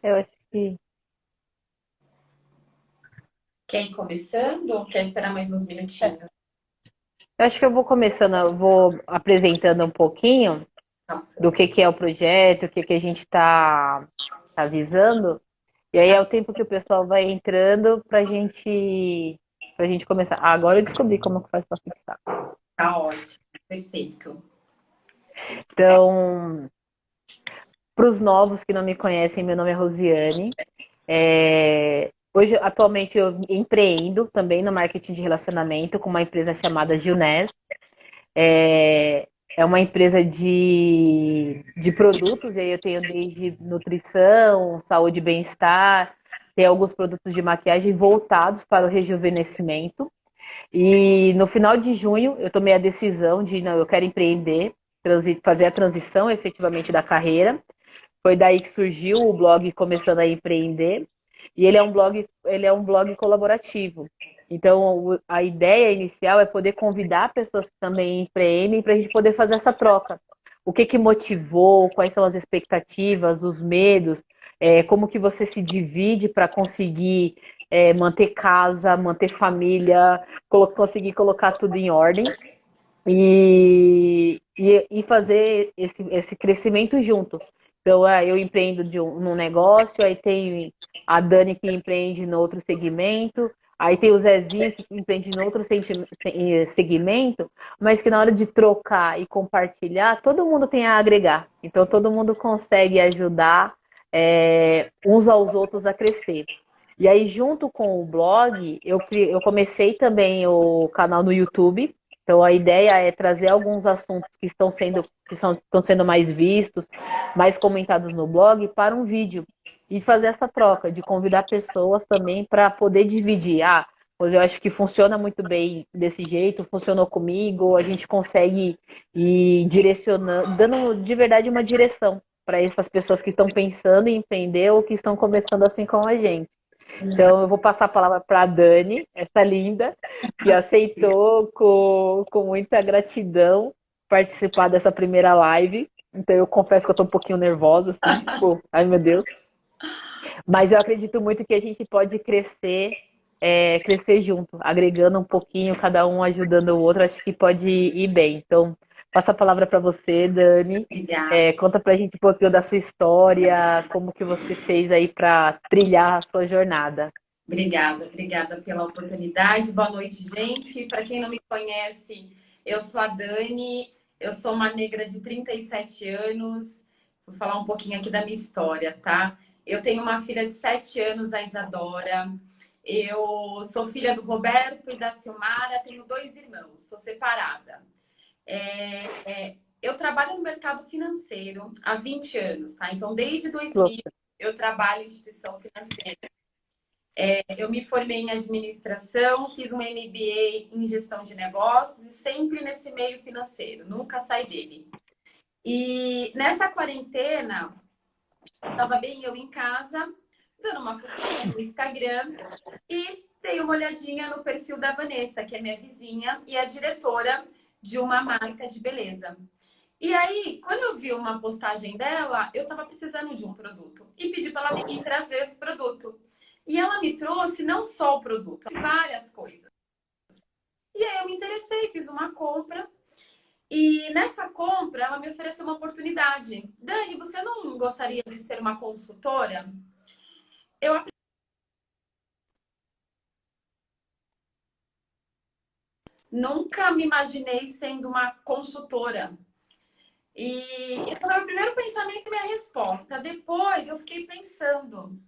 Eu acho que. Quer ir começando ou quer esperar mais uns minutinhos? Eu acho que eu vou começando, eu vou apresentando um pouquinho Tá, do que é o projeto, o que a gente está avisando. E aí é tá, o tempo que o pessoal vai entrando pra gente começar. Ah, agora eu descobri como que faz para fixar. tá ótimo, perfeito. Então, para os novos que não me conhecem, meu nome é Rosiane. Hoje, atualmente, eu empreendo também no marketing de relacionamento com uma empresa chamada Gilnes. É uma empresa de produtos, e aí eu tenho desde nutrição, saúde e bem-estar, tem alguns produtos de maquiagem voltados para o rejuvenescimento. E no final de junho eu tomei a decisão de, não, eu quero empreender, fazer a transição efetivamente da carreira. Foi daí que surgiu o blog Começando a Empreender. E ele é um blog colaborativo. Então, a ideia inicial é poder convidar pessoas que também empreendem para a gente poder fazer essa troca. O que motivou, quais são as expectativas, os medos, como que você se divide para conseguir manter casa, manter família, conseguir colocar tudo em ordem e fazer esse crescimento junto. Então, eu empreendo num negócio, aí tem a Dani que empreende no outro segmento, aí tem o Zezinho que empreende no outro segmento, mas que na hora de trocar e compartilhar, todo mundo tem a agregar. Então, todo mundo consegue ajudar uns aos outros a crescer. E aí, junto com o blog, eu comecei também o canal no YouTube. Então, a ideia é trazer alguns assuntos que estão sendo mais vistos, mais comentados no blog, para um vídeo. E fazer essa troca, de convidar pessoas também para poder dividir. Ah, pois eu acho que funciona muito bem desse jeito, funcionou comigo, a gente consegue ir direcionando, dando de verdade uma direção para essas pessoas que estão pensando em empreender ou que estão começando assim como a gente. Então, eu vou passar a palavra para a Dani, essa linda, que aceitou com muita gratidão participar dessa primeira live. Então, eu confesso que eu estou um pouquinho nervosa, assim, tipo, ai meu Deus. Mas eu acredito muito que a gente pode crescer junto, agregando um pouquinho, cada um ajudando o outro, acho que pode ir bem. Então, passo a palavra para você, Dani. Obrigada. Conta pra gente um pouquinho da sua história, como que você fez aí para trilhar a sua jornada. Obrigada pela oportunidade. Boa noite, gente. Para quem não me conhece, eu sou a Dani, eu sou uma negra de 37 anos. Vou falar um pouquinho aqui da minha história, tá? Eu tenho uma filha de 7 anos, a Isadora. Eu sou filha do Roberto e da Silmara, tenho dois irmãos, sou separada. Eu trabalho no mercado financeiro há 20 anos, tá? Então, desde 2000, eu trabalho em instituição financeira. Eu me formei em administração, fiz um MBA em gestão de negócios e sempre nesse meio financeiro, nunca saí dele. E nessa quarentena, estava bem eu em casa, dando uma fuçadinha no Instagram e dei uma olhadinha no perfil da Vanessa, que é minha vizinha e é diretora de uma marca de beleza. E aí, quando eu vi uma postagem dela, eu estava precisando de um produto e pedi para ela vir me trazer esse produto. E ela me trouxe não só o produto, várias coisas. E aí eu me interessei, fiz uma compra. E nessa compra, ela me ofereceu uma oportunidade. Dani, você não gostaria de ser uma consultora? Eu nunca me imaginei sendo uma consultora. E esse foi o meu primeiro pensamento e minha resposta. Depois eu fiquei pensando.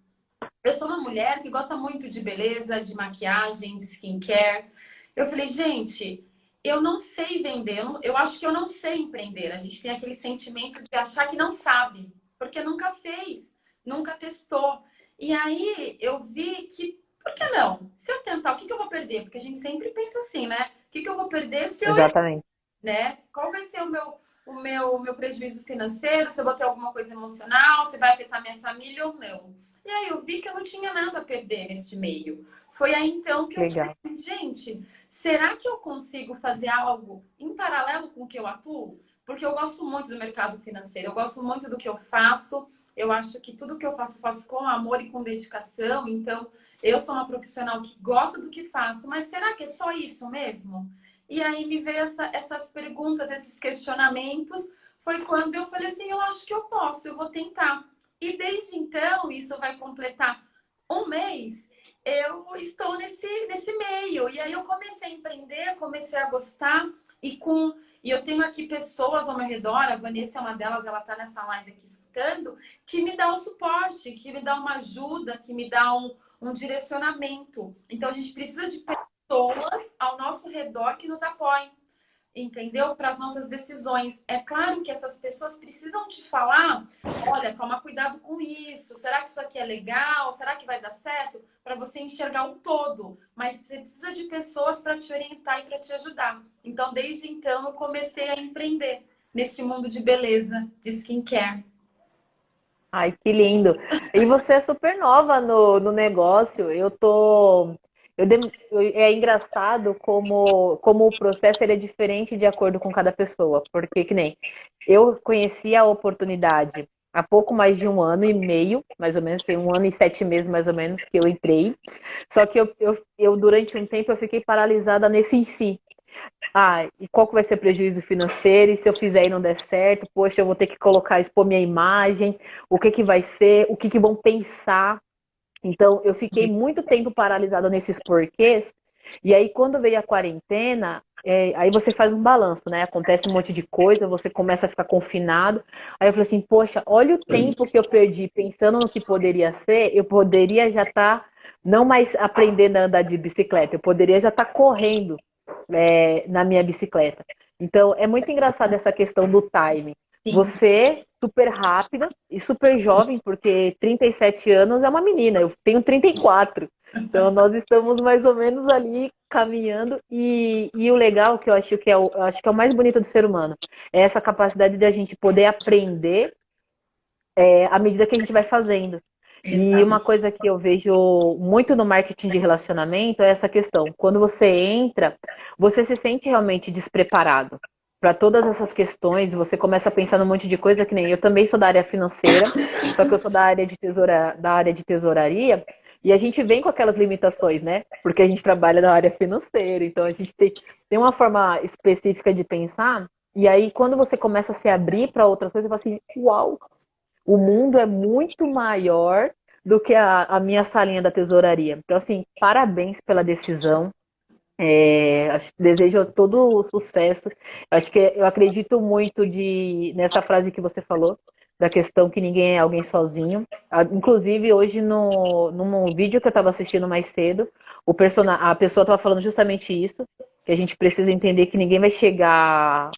Eu sou uma mulher que gosta muito de beleza, de maquiagem, de skincare. Eu falei, gente, eu não sei vender, eu acho que eu não sei empreender. A gente tem aquele sentimento de achar que não sabe, porque nunca fez, nunca testou. E aí eu vi que, por que não? Se eu tentar, o que eu vou perder? Porque a gente sempre pensa assim, né? O que eu vou perder se eu, Exatamente. né? Qual vai ser o meu prejuízo financeiro? Se eu vou ter alguma coisa emocional? Se vai afetar minha família ou não? E aí eu vi que eu não tinha nada a perder neste meio. Foi aí então que eu falei, Legal. gente, será que eu consigo fazer algo em paralelo com o que eu atuo? Porque eu gosto muito do mercado financeiro, eu gosto muito do que eu faço. Eu acho que tudo que eu faço, faço com amor e com dedicação. Então, eu sou uma profissional que gosta do que faço, mas será que é só isso mesmo? E aí me veio essas perguntas, esses questionamentos. Foi quando eu falei assim, eu acho que eu posso, eu vou tentar. E desde então, isso vai completar um mês, eu estou nesse meio. E aí eu comecei a empreender, comecei a gostar. E eu tenho aqui pessoas ao meu redor, a Vanessa é uma delas, ela está nessa live aqui escutando, que me dá um suporte, que me dá uma ajuda, que me dá um direcionamento. Então a gente precisa de pessoas ao nosso redor que nos apoiem, entendeu? Para as nossas decisões. É claro que essas pessoas precisam te falar, olha, toma cuidado com isso. Será que isso aqui é legal? Será que vai dar certo? Para você enxergar o todo. Mas você precisa de pessoas para te orientar e para te ajudar. Então, desde então, eu comecei a empreender nesse mundo de beleza, de skincare. Ai, que lindo. E você é super nova no negócio. É engraçado como o processo ele é diferente de acordo com cada pessoa. Porque, que nem eu conheci a oportunidade há pouco mais de um ano e meio, mais ou menos, tem um ano e 7 meses mais ou menos que eu entrei. Só que durante um tempo, eu fiquei paralisada nesse em si. Ah, e qual que vai ser o prejuízo financeiro? E se eu fizer e não der certo, poxa, eu vou ter que colocar, expor minha imagem, o que que vai ser, o que que vão pensar. Então, eu fiquei muito tempo paralisada nesses porquês. E aí, quando veio a quarentena, aí você faz um balanço, né? Acontece um monte de coisa, você começa a ficar confinado. Aí eu falei assim, poxa, olha o tempo que eu perdi pensando no que poderia ser, eu poderia já estar não mais aprendendo a andar de bicicleta, eu poderia já estar correndo na minha bicicleta. Então, é muito engraçado essa questão do timing. Sim. Você, super rápida e super jovem, porque 37 anos é uma menina, eu tenho 34. Então, nós estamos mais ou menos ali caminhando. E o legal, que eu acho que é o mais bonito do ser humano, é essa capacidade de a gente poder aprender à medida que a gente vai fazendo. E Exato. uma coisa que eu vejo muito no marketing de relacionamento é essa questão. Quando você entra, você se sente realmente despreparado para todas essas questões, você começa a pensar num monte de coisa que nem eu também sou da área financeira, só que eu sou da área de tesouraria, e a gente vem com aquelas limitações, né? Porque a gente trabalha na área financeira, então a gente tem uma forma específica de pensar, e aí quando você começa a se abrir para outras coisas, você fala assim, uau, o mundo é muito maior do que a minha salinha da tesouraria. Então, assim, parabéns pela decisão. Desejo todo o sucesso. Acho que eu acredito muito nessa frase que você falou, da questão que ninguém é alguém sozinho. Inclusive, hoje, num vídeo que eu estava assistindo mais cedo, a pessoa estava falando justamente isso, que a gente precisa entender que ninguém vai chegar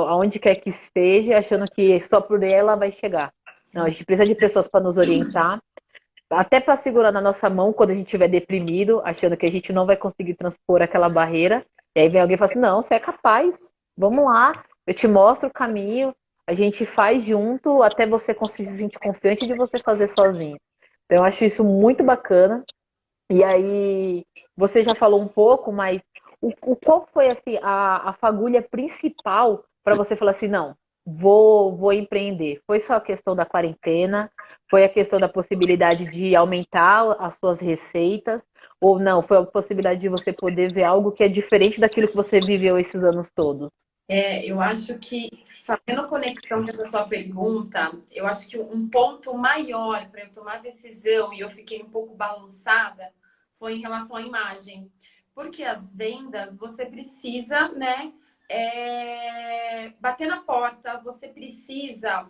aonde quer que esteja, achando que só por ela vai chegar. Não, a gente precisa de pessoas para nos orientar, até para segurar na nossa mão quando a gente estiver deprimido, achando que a gente não vai conseguir transpor aquela barreira. E aí vem alguém e fala assim, não, você é capaz, vamos lá, eu te mostro o caminho, a gente faz junto até você conseguir se sentir confiante de você fazer sozinho. Então eu acho isso muito bacana. E aí, você já falou um pouco, mas qual foi assim, a fagulha principal para você falar assim, não, vou empreender? Foi só a questão da quarentena? Foi a questão da possibilidade de aumentar as suas receitas? Ou não, foi a possibilidade de você poder ver algo que é diferente daquilo que você viveu esses anos todos? Eu acho que, fazendo conexão com essa sua pergunta, eu acho que um ponto maior para eu tomar decisão e eu fiquei um pouco balançada foi em relação à imagem. Porque as vendas, você precisa, né, bater na porta, você precisa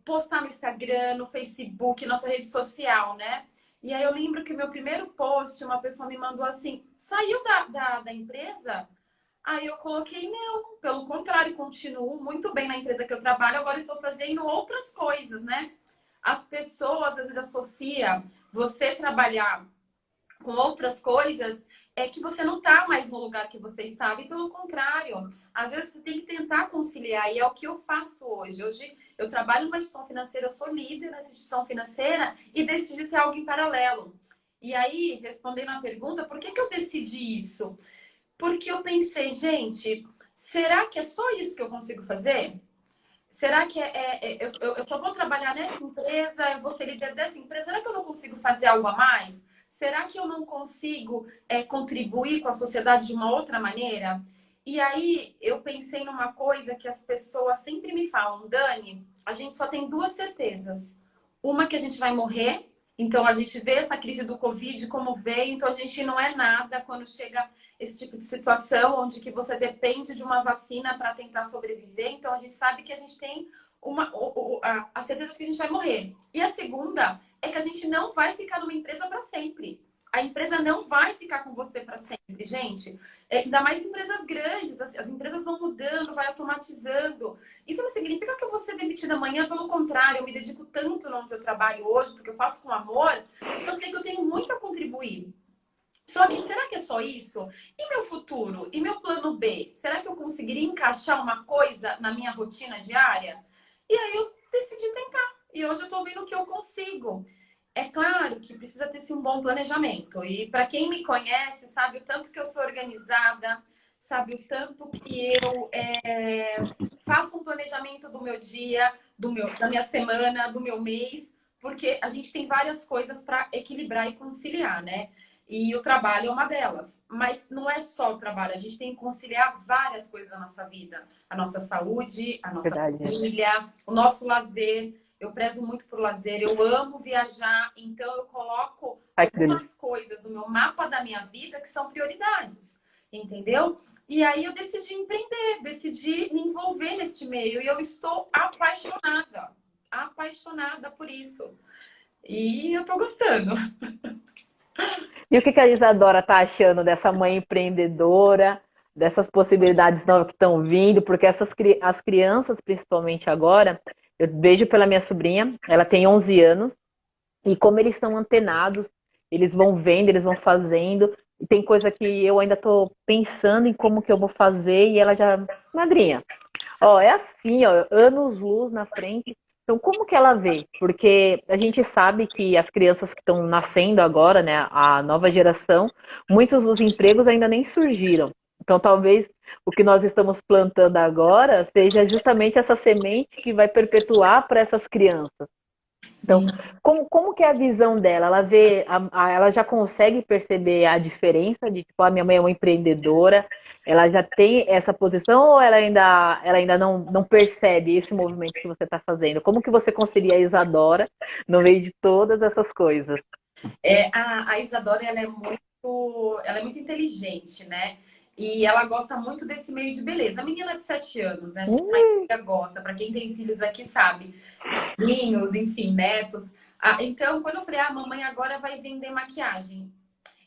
postar no Instagram, no Facebook, na sua rede social, né? E aí eu lembro que o meu primeiro post, uma pessoa me mandou assim, saiu da empresa? Aí eu coloquei, não, pelo contrário, continuo muito bem na empresa que eu trabalho, agora estou fazendo outras coisas, né? As pessoas às vezes associam você trabalhar com outras coisas, é que você não está mais no lugar que você estava, e pelo contrário, às vezes você tem que tentar conciliar, e é o que eu faço hoje. Hoje eu trabalho numa instituição financeira, eu sou líder nessa instituição financeira e decidi ter algo em paralelo. E aí, respondendo a pergunta, por que eu decidi isso? Porque eu pensei, gente, será que é só isso que eu consigo fazer? Será que eu só vou trabalhar nessa empresa, eu vou ser líder dessa empresa? Será que eu não consigo fazer algo a mais? Será que eu não consigo contribuir com a sociedade de uma outra maneira? E aí eu pensei numa coisa que as pessoas sempre me falam, Dani, a gente só tem duas certezas. Uma que a gente vai morrer, então a gente vê essa crise do Covid como veio, então a gente não é nada quando chega esse tipo de situação onde que você depende de uma vacina para tentar sobreviver. Então a gente sabe que a gente tem a certeza de que a gente vai morrer. E a segunda é que a gente não vai ficar numa empresa para sempre. A empresa não vai ficar com você para sempre, gente. Ainda mais empresas grandes, as empresas vão mudando, vai automatizando. Isso não significa que eu vou ser demitida amanhã, pelo contrário, eu me dedico tanto onde eu trabalho hoje, porque eu faço com amor, eu sei que eu tenho muito a contribuir. Só que será que é só isso? E meu futuro? E meu plano B? Será que eu conseguiria encaixar uma coisa na minha rotina diária? E aí eu decidi tentar. E hoje eu tô vendo que eu consigo. É claro que precisa ter sim, um bom planejamento. E para quem me conhece, sabe o tanto que eu sou organizada, sabe o tanto que eu faço um planejamento do meu dia, da minha semana, do meu mês, porque a gente tem várias coisas para equilibrar e conciliar, né? E o trabalho é uma delas. Mas não é só o trabalho, a gente tem que conciliar várias coisas na nossa vida. A nossa saúde, a nossa Verdade. família, o nosso lazer. Eu prezo muito por lazer, eu amo viajar, então eu coloco Ai, que delícia. algumas coisas no meu mapa da minha vida que são prioridades, entendeu? E aí eu decidi empreender, decidi me envolver nesse meio e eu estou apaixonada por isso. E eu tô gostando. E o que que a Isadora tá achando dessa mãe empreendedora, dessas possibilidades novas que estão vindo? Porque as crianças, principalmente agora, eu vejo pela minha sobrinha, ela tem 11 anos, e como eles estão antenados, eles vão vendo, eles vão fazendo. E tem coisa que eu ainda estou pensando em como que eu vou fazer, e ela já, madrinha, ó, é assim, ó, anos-luz na frente. Então, como que ela vê? Porque a gente sabe que as crianças que estão nascendo agora, né, a nova geração, muitos dos empregos ainda nem surgiram. Então, talvez o que nós estamos plantando agora seja justamente essa semente que vai perpetuar para essas crianças. Então, Sim. como que é a visão dela? Ela vê, ela já consegue perceber a diferença de, tipo, a minha mãe é uma empreendedora, ela já tem essa posição ou ela ainda não percebe esse movimento que você está fazendo? Como que você concilia a Isadora no meio de todas essas coisas? A Isadora, ela é muito inteligente, né? E ela gosta muito desse meio de beleza. A menina de 7 anos, né? Acho que a maioria gosta. Para quem tem filhos aqui sabe. Filhos, enfim, netos. Então, quando eu falei, mamãe agora vai vender maquiagem.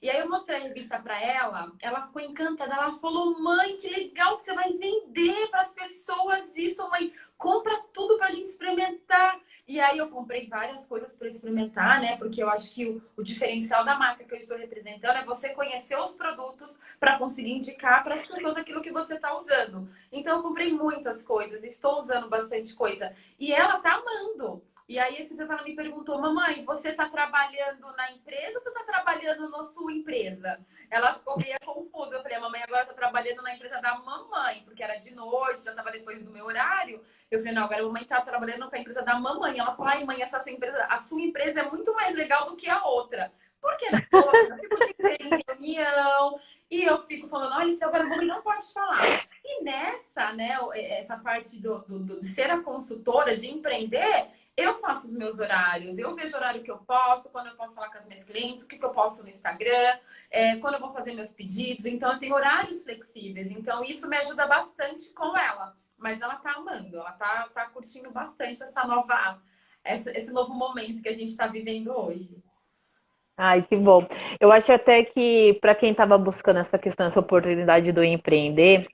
E aí eu mostrei a revista para ela ficou encantada. Ela falou: mãe, que legal que você vai vender para as pessoas isso, mãe. Compra tudo para a gente experimentar. E aí eu comprei várias coisas para experimentar, né? Porque eu acho que o diferencial da marca que eu estou representando é você conhecer os produtos para conseguir indicar para as pessoas aquilo que você está usando. Então eu comprei muitas coisas, estou usando bastante coisa. E ela tá amando. E aí, esses dias ela me perguntou: mamãe, você está trabalhando na empresa ou você está trabalhando na sua empresa? Ela ficou meio confusa. Eu falei: a mamãe agora está trabalhando na empresa da mamãe, porque era de noite, já estava depois do meu horário. Eu falei: não, agora a mamãe está trabalhando com a empresa da mamãe. Ela falou: ai, mãe, a sua empresa é muito mais legal do que a outra. Porque na outra eu fico de ter em reunião e eu fico falando: olha, então agora a mamãe não pode falar. E nessa, né, essa parte de ser a consultora, de empreender, eu faço os meus horários, eu vejo o horário que eu posso, quando eu posso falar com as minhas clientes, o que eu posso no Instagram, quando eu vou fazer meus pedidos. Então, eu tenho horários flexíveis. Então, isso me ajuda bastante com ela. Mas ela tá amando, ela tá curtindo bastante esse novo momento que a gente está vivendo hoje. Ai, que bom. Eu acho até que para quem estava buscando essa questão, essa oportunidade do empreender,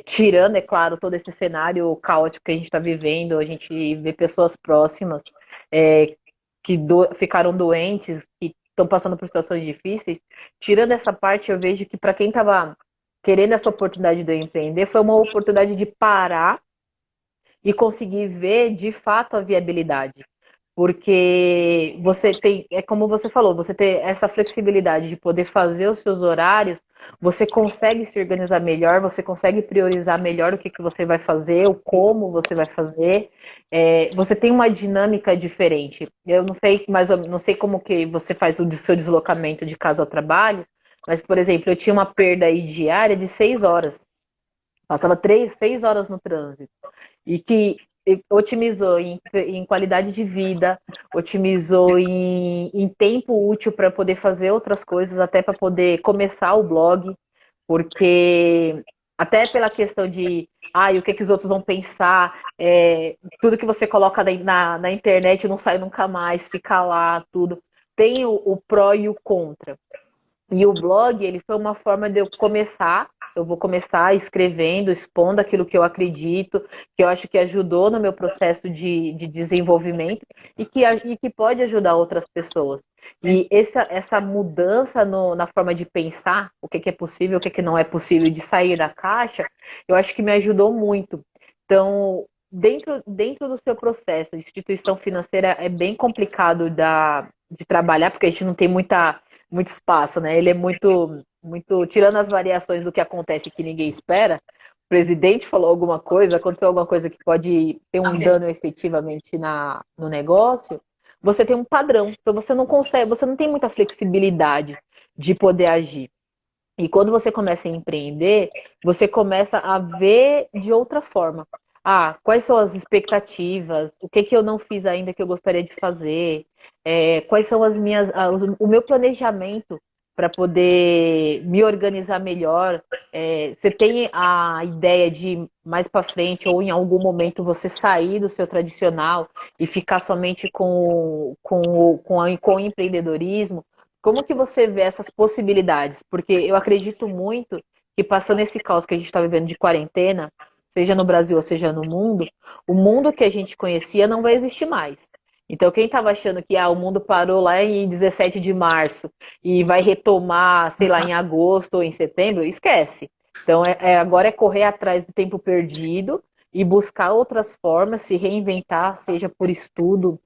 tirando, é claro, todo esse cenário caótico que a gente está vivendo, a gente vê pessoas próximas é, que ficaram doentes, que estão passando por situações difíceis. Tirando essa parte, eu vejo que para quem estava querendo essa oportunidade do empreender, foi uma oportunidade de parar e conseguir ver de fato a viabilidade. porque você tem, é como você falou, você ter essa flexibilidade de poder fazer os seus horários, você consegue se organizar melhor, você consegue priorizar melhor o que, que você vai fazer, o como você vai fazer. Você tem uma dinâmica diferente. Eu não sei, não sei como que você faz o seu deslocamento de casa ao trabalho, mas, por exemplo, eu tinha uma perda aí diária de 6 horas. Passava 6 horas no trânsito e que otimizou em qualidade de vida, otimizou em tempo útil para poder fazer outras coisas, até para poder começar o blog, porque até pela questão de o que, que os outros vão pensar, tudo que você coloca na internet não sai nunca mais, fica lá, tudo. Tem o pró e o contra. E o blog, ele foi uma forma de eu vou começar escrevendo, expondo aquilo que eu acredito, que eu acho que ajudou no meu processo de desenvolvimento e que pode ajudar outras pessoas. E essa mudança na forma de pensar, o que é possível, o que não é possível, de sair da caixa, eu acho que me ajudou muito. Então, dentro do seu processo, de instituição financeira é bem complicado de trabalhar, porque a gente não tem muito espaço, né? Ele é muito, tirando as variações do que acontece que ninguém espera. O presidente falou alguma coisa, aconteceu alguma coisa que pode ter um dano efetivamente no negócio. Você tem um padrão, então você não consegue, você não tem muita flexibilidade de poder agir. E quando você começa a empreender, você começa a ver de outra forma. Quais são as expectativas? O que eu não fiz ainda que eu gostaria de fazer? Quais são o meu planejamento para poder me organizar melhor? Você tem a ideia de mais para frente ou em algum momento você sair do seu tradicional e ficar somente com o empreendedorismo? Como que você vê essas possibilidades? Porque eu acredito muito que passando esse caos que a gente está vivendo de quarentena, seja no Brasil ou seja no mundo, o mundo que a gente conhecia não vai existir mais. Então, quem estava achando que o mundo parou lá em 17 de março e vai retomar, sei lá, em agosto ou em setembro, esquece. Então, agora é correr atrás do tempo perdido e buscar outras formas, se reinventar, seja por estudo,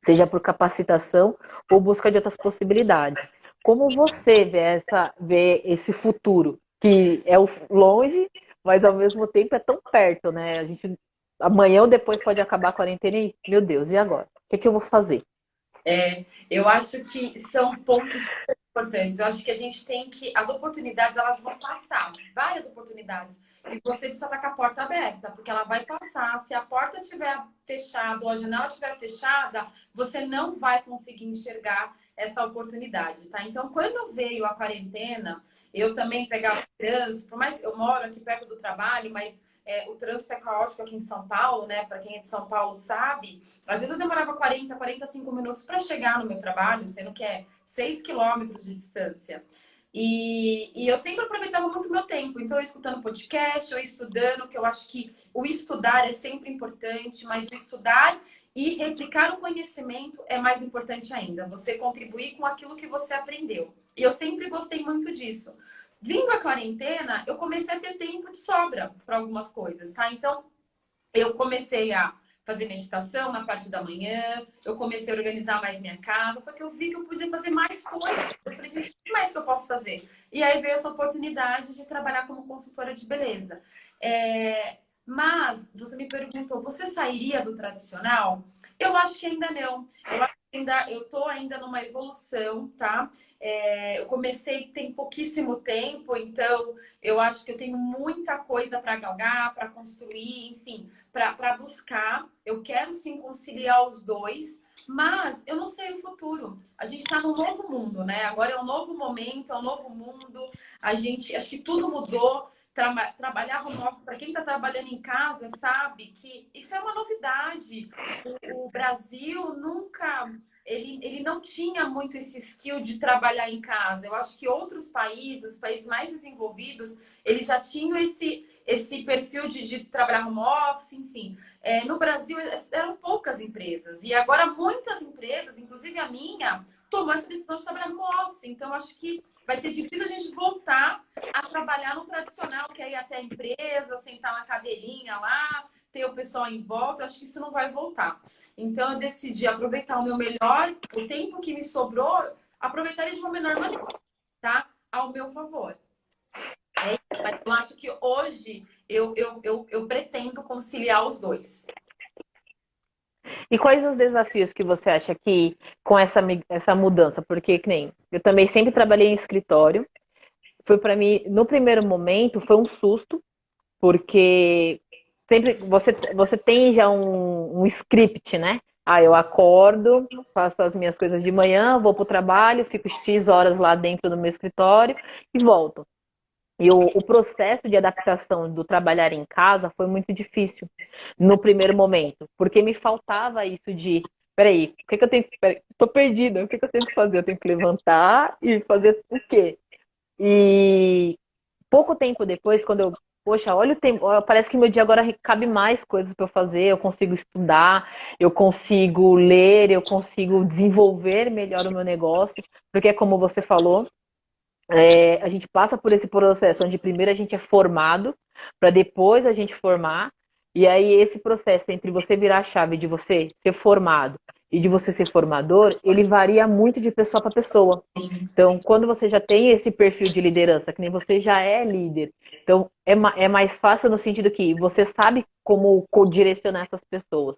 seja por capacitação ou busca de outras possibilidades. Como você vê esse futuro, que é longe, mas ao mesmo tempo é tão perto, né? A gente amanhã ou depois pode acabar a quarentena e, meu Deus, e agora? O que eu vou fazer? Eu acho que são pontos super importantes. Eu acho que a gente tem que. As oportunidades, elas vão passar, várias oportunidades. E você precisa estar com a porta aberta, porque ela vai passar. Se a porta estiver fechada ou a janela estiver fechada, você não vai conseguir enxergar essa oportunidade, tá? Então, quando veio a quarentena, eu também pegava trânsito, por mais eu moro aqui perto do trabalho, mas o trânsito é caótico aqui em São Paulo, né? Para quem é de São Paulo sabe. Às vezes eu demorava 45 minutos para chegar no meu trabalho, sendo que é 6 quilômetros de distância. E eu sempre aproveitava muito o meu tempo. Então, eu escutando podcast, eu estudando, que eu acho que o estudar é sempre importante, mas o estudar e replicar o conhecimento é mais importante ainda. Você contribuir com aquilo que você aprendeu. E eu sempre gostei muito disso. Vindo a quarentena, eu comecei a ter tempo de sobra para algumas coisas, tá? Então, eu comecei a fazer meditação na parte da manhã, eu comecei a organizar mais minha casa, só que eu vi que eu podia fazer mais coisas. Eu falei, gente, o que mais que eu posso fazer? E aí veio essa oportunidade de trabalhar como consultora de beleza. Mas você me perguntou, você sairia do tradicional? Eu acho que ainda não. Eu acho que eu estou ainda numa evolução, tá? Eu comecei tem pouquíssimo tempo, então eu acho que eu tenho muita coisa para galgar, para construir, enfim, para buscar. Eu quero sim conciliar os dois, mas eu não sei o futuro. A gente está num novo mundo, né? Agora é um novo momento, é um novo mundo. Acho que tudo mudou. Trabalhar home office, para quem está trabalhando em casa, sabe que isso é uma novidade. O Brasil nunca ele não tinha muito esse skill de trabalhar em casa. Eu acho que outros países, os países mais desenvolvidos, eles já tinham esse perfil de trabalhar home office, enfim. No Brasil, eram poucas empresas. E agora, muitas empresas, inclusive a minha, tomou essa decisão de trabalhar home office. Então, acho que vai ser difícil a gente voltar a trabalhar no tradicional, que é ir até a empresa, sentar na cadeirinha lá, ter o pessoal em volta, eu acho que isso não vai voltar. Então, eu decidi aproveitar o meu melhor, o tempo que me sobrou, aproveitar ele de uma menor maneira, tá? Ao meu favor. É isso. Mas eu acho que hoje eu pretendo conciliar os dois. E quais os desafios que você acha que com essa mudança? Porque, que nem, eu também sempre trabalhei em escritório. Foi para mim, no primeiro momento, foi um susto, porque sempre você tem já um script, né? Ah, eu acordo, faço as minhas coisas de manhã, vou para o trabalho, fico X horas lá dentro do meu escritório e volto. E o processo de adaptação do trabalhar em casa foi muito difícil no primeiro momento, porque me faltava isso de, peraí, o que que eu tenho que, peraí, tô perdida, o que que eu tenho que fazer? Eu tenho que levantar e fazer o quê? E pouco tempo depois, quando eu, poxa, olha o tempo, parece que meu dia agora cabe mais coisas para eu fazer, eu consigo estudar, eu consigo ler, eu consigo desenvolver melhor o meu negócio, porque como você falou, a gente passa por esse processo onde primeiro a gente é formado, para depois a gente formar, e aí esse processo entre você virar a chave de você ser formado e de você ser formador, ele varia muito de pessoa para pessoa. Então, quando você já tem esse perfil de liderança, que nem você já é líder, então é mais fácil no sentido que você sabe como direcionar essas pessoas.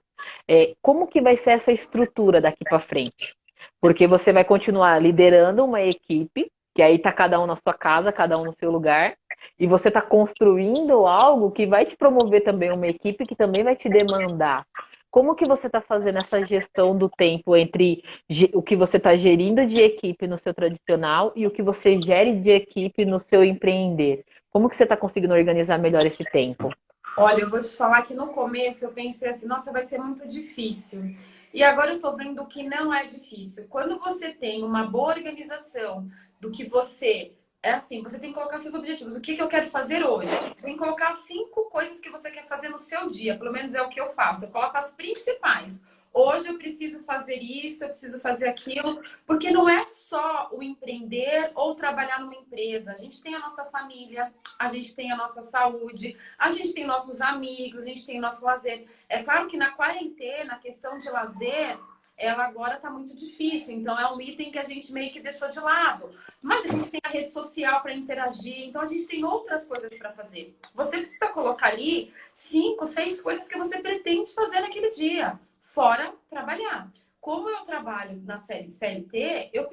Como que vai ser essa estrutura daqui para frente? Porque você vai continuar liderando uma equipe, que aí tá cada um na sua casa, cada um no seu lugar, e você está construindo algo que vai te promover também uma equipe que também vai te demandar. Como que você está fazendo essa gestão do tempo entre o que você está gerindo de equipe no seu tradicional e o que você gere de equipe no seu empreender? Como que você está conseguindo organizar melhor esse tempo? Olha, eu vou te falar que no começo eu pensei assim, nossa, vai ser muito difícil. E agora eu tô vendo que não é difícil. Quando você tem uma boa organização do que você... É assim, você tem que colocar seus objetivos. O que que eu quero fazer hoje? Tem que colocar 5 coisas que você quer fazer no seu dia. Pelo menos é o que eu faço. Eu coloco as principais. Hoje eu preciso fazer isso, eu preciso fazer aquilo. Porque não é só o empreender ou trabalhar numa empresa. A gente tem a nossa família, a gente tem a nossa saúde, a gente tem nossos amigos, a gente tem nosso lazer. É claro que na quarentena, a questão de lazer, ela agora está muito difícil. Então, é um item que a gente meio que deixou de lado. Mas a gente tem a rede social para interagir. Então, a gente tem outras coisas para fazer. Você precisa colocar ali 5, 6 coisas que você pretende fazer naquele dia, fora trabalhar. Como eu trabalho na CLT, eu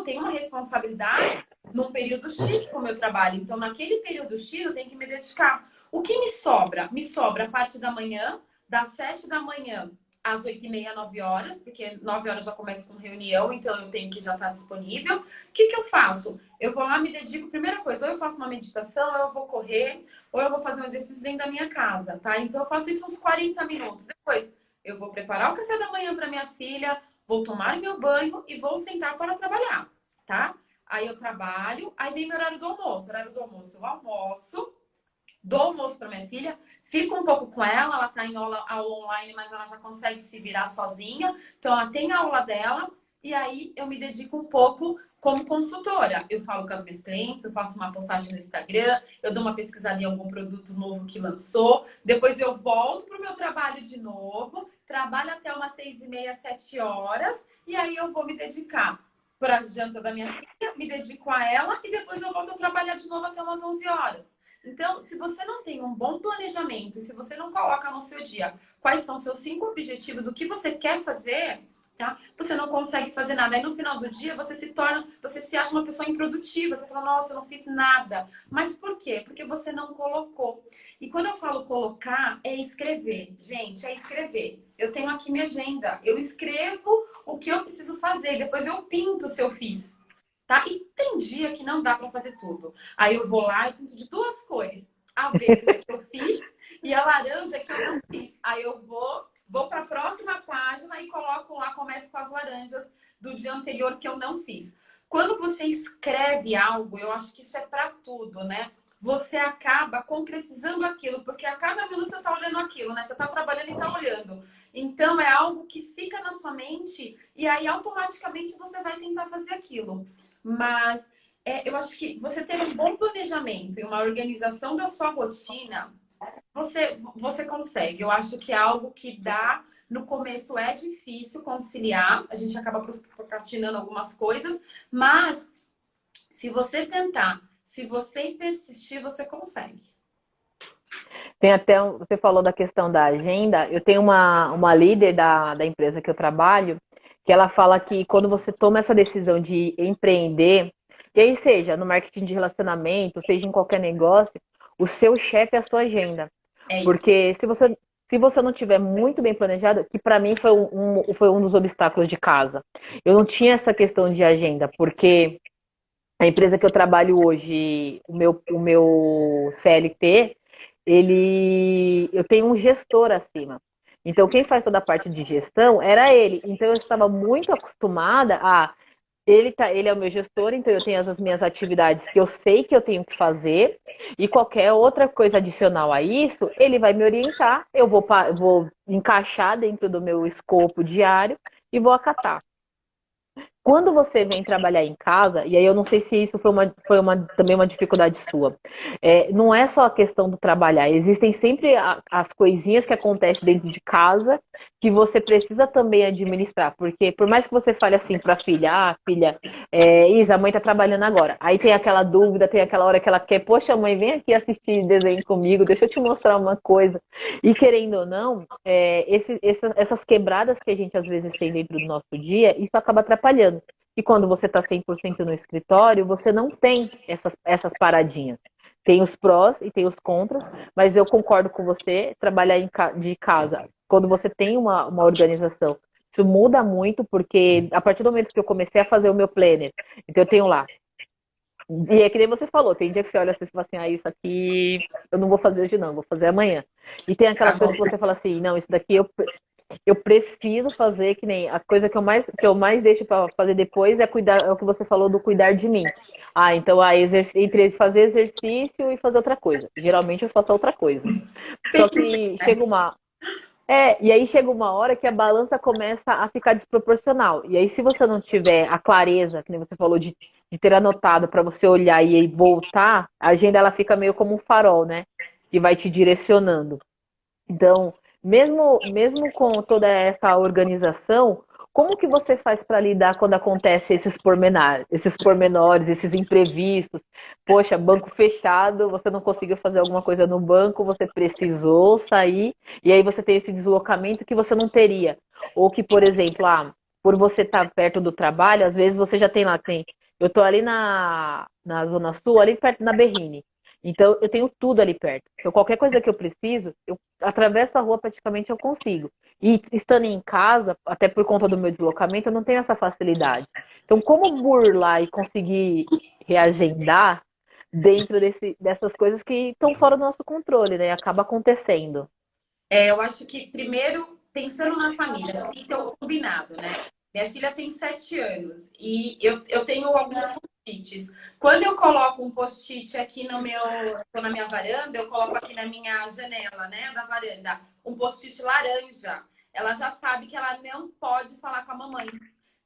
tenho uma responsabilidade num período X com o meu trabalho. Então, naquele período X, eu tenho que me dedicar. O que me sobra? Me sobra a parte da manhã, das 7 da manhã às 8h30, 9 horas, porque 9 horas já começo com reunião, então eu tenho que já estar disponível. O que que eu faço? Eu vou lá, me dedico, primeira coisa, ou eu faço uma meditação, ou eu vou correr, ou eu vou fazer um exercício dentro da minha casa, tá? Então eu faço isso uns 40 minutos. Depois, eu vou preparar o café da manhã para minha filha, vou tomar meu banho e vou sentar para trabalhar, tá? Aí eu trabalho, aí vem meu horário do almoço. Horário do almoço, eu almoço, dou almoço para minha filha, fico um pouco com ela tá em aula online, mas ela já consegue se virar sozinha. Então ela tem a aula dela e aí eu me dedico um pouco como consultora. Eu falo com as minhas clientes, eu faço uma postagem no Instagram, eu dou uma pesquisada em algum produto novo que lançou, depois eu volto para o meu trabalho de novo, trabalho até umas 6h30, 7 horas, e aí eu vou me dedicar para a janta da minha filha, me dedico a ela e depois eu volto a trabalhar de novo até umas 11 horas. Então, se você não tem um bom planejamento, se você não coloca no seu dia quais são seus 5 objetivos, o que você quer fazer, tá? Você não consegue fazer nada. Aí no final do dia você se acha uma pessoa improdutiva. Você fala, nossa, eu não fiz nada. Mas por quê? Porque você não colocou. E quando eu falo colocar, é escrever. Gente, é escrever. Eu tenho aqui minha agenda. Eu escrevo o que eu preciso fazer. Depois eu pinto se eu fiz. Tá? E tem dia que não dá para fazer tudo. Aí eu vou lá e pinto de 2 cores. A verde que eu fiz e a laranja que eu não fiz. Aí eu vou para a próxima página e coloco lá, começo com as laranjas do dia anterior que eu não fiz. Quando você escreve algo, eu acho que isso é para tudo, né? Você acaba concretizando aquilo, porque a cada minuto você está olhando aquilo, né? Você está trabalhando e está olhando. Então, é algo que fica na sua mente e aí automaticamente você vai tentar fazer aquilo. Mas eu acho que você ter um bom planejamento e uma organização da sua rotina Você consegue. Eu acho que é algo que dá. No começo é difícil conciliar, a gente acaba procrastinando algumas coisas, mas se você tentar, se você persistir, você consegue. Tem até, você falou da questão da agenda, eu tenho uma líder da empresa que eu trabalho, que ela fala que quando você toma essa decisão de empreender, e aí seja no marketing de relacionamento, seja em qualquer negócio, o seu chefe é a sua agenda. É isso. Porque se você não tiver muito bem planejado, que para mim foi um dos obstáculos de casa. Eu não tinha essa questão de agenda, porque a empresa que eu trabalho hoje, o meu CLT, eu tenho um gestor acima. Então, quem faz toda a parte de gestão era ele. Então, eu estava muito acostumada a ele é o meu gestor, então eu tenho as minhas atividades que eu sei que eu tenho que fazer, e qualquer outra coisa adicional a isso, ele vai me orientar, eu vou encaixar dentro do meu escopo diário e vou acatar. Quando você vem trabalhar em casa, e aí eu não sei se isso também uma dificuldade sua, não é só a questão do trabalhar, existem sempre as coisinhas que acontecem dentro de casa que você precisa também administrar, porque por mais que você fale assim para a filha, filha, Isa, a mãe tá trabalhando agora, aí tem aquela dúvida, tem aquela hora que ela quer, poxa mãe, vem aqui assistir desenho comigo, deixa eu te mostrar uma coisa, e querendo ou não, essas quebradas que a gente às vezes tem dentro do nosso dia, isso acaba atrapalhando. E quando você está 100% no escritório, você não tem essas paradinhas. Tem os prós e tem os contras, mas eu concordo com você, trabalhar de casa, quando você tem uma organização, isso muda muito, porque a partir do momento que eu comecei a fazer o meu planner, então eu tenho lá. E é que nem você falou, tem dia que você olha assim e fala assim, isso aqui eu não vou fazer hoje não, vou fazer amanhã. E tem Tá aquelas bom. coisas que você fala assim, não, isso daqui eu preciso fazer, que nem a coisa que eu mais deixo para fazer depois é cuidar, é o que você falou do cuidar de mim. Então entre fazer exercício e fazer outra coisa. Geralmente eu faço outra coisa. Só Sempre tem, que né? e aí chega uma hora que a balança começa a ficar desproporcional. E aí, se você não tiver a clareza, que nem você falou, de ter anotado para você olhar e aí voltar, a agenda ela fica meio como um farol, né? Que vai te direcionando. Então, mesmo com toda essa organização, como que você faz para lidar quando acontece esses pormenores, esses imprevistos? Poxa, banco fechado, você não conseguiu fazer alguma coisa no banco, você precisou sair, e aí você tem esse deslocamento que você não teria. Ou que, por exemplo, por você estar perto do trabalho, às vezes você já eu estou ali na Zona Sul, ali perto da Berrine. Então, eu tenho tudo ali perto. Então, qualquer coisa que eu preciso, eu atravesso a rua praticamente eu consigo. E estando em casa, até por conta do meu deslocamento, eu não tenho essa facilidade. Então, como burlar e conseguir reagendar dentro dessas coisas que estão fora do nosso controle, né? Acaba acontecendo. Eu acho que, primeiro, pensando na família, a gente tem que ter um combinado, né? Minha filha tem 7 anos e eu tenho alguns post-its. Quando eu coloco um post-it aqui tô na minha varanda, eu coloco aqui na minha janela, né, da varanda, um post-it laranja. Ela já sabe que ela não pode falar com a mamãe.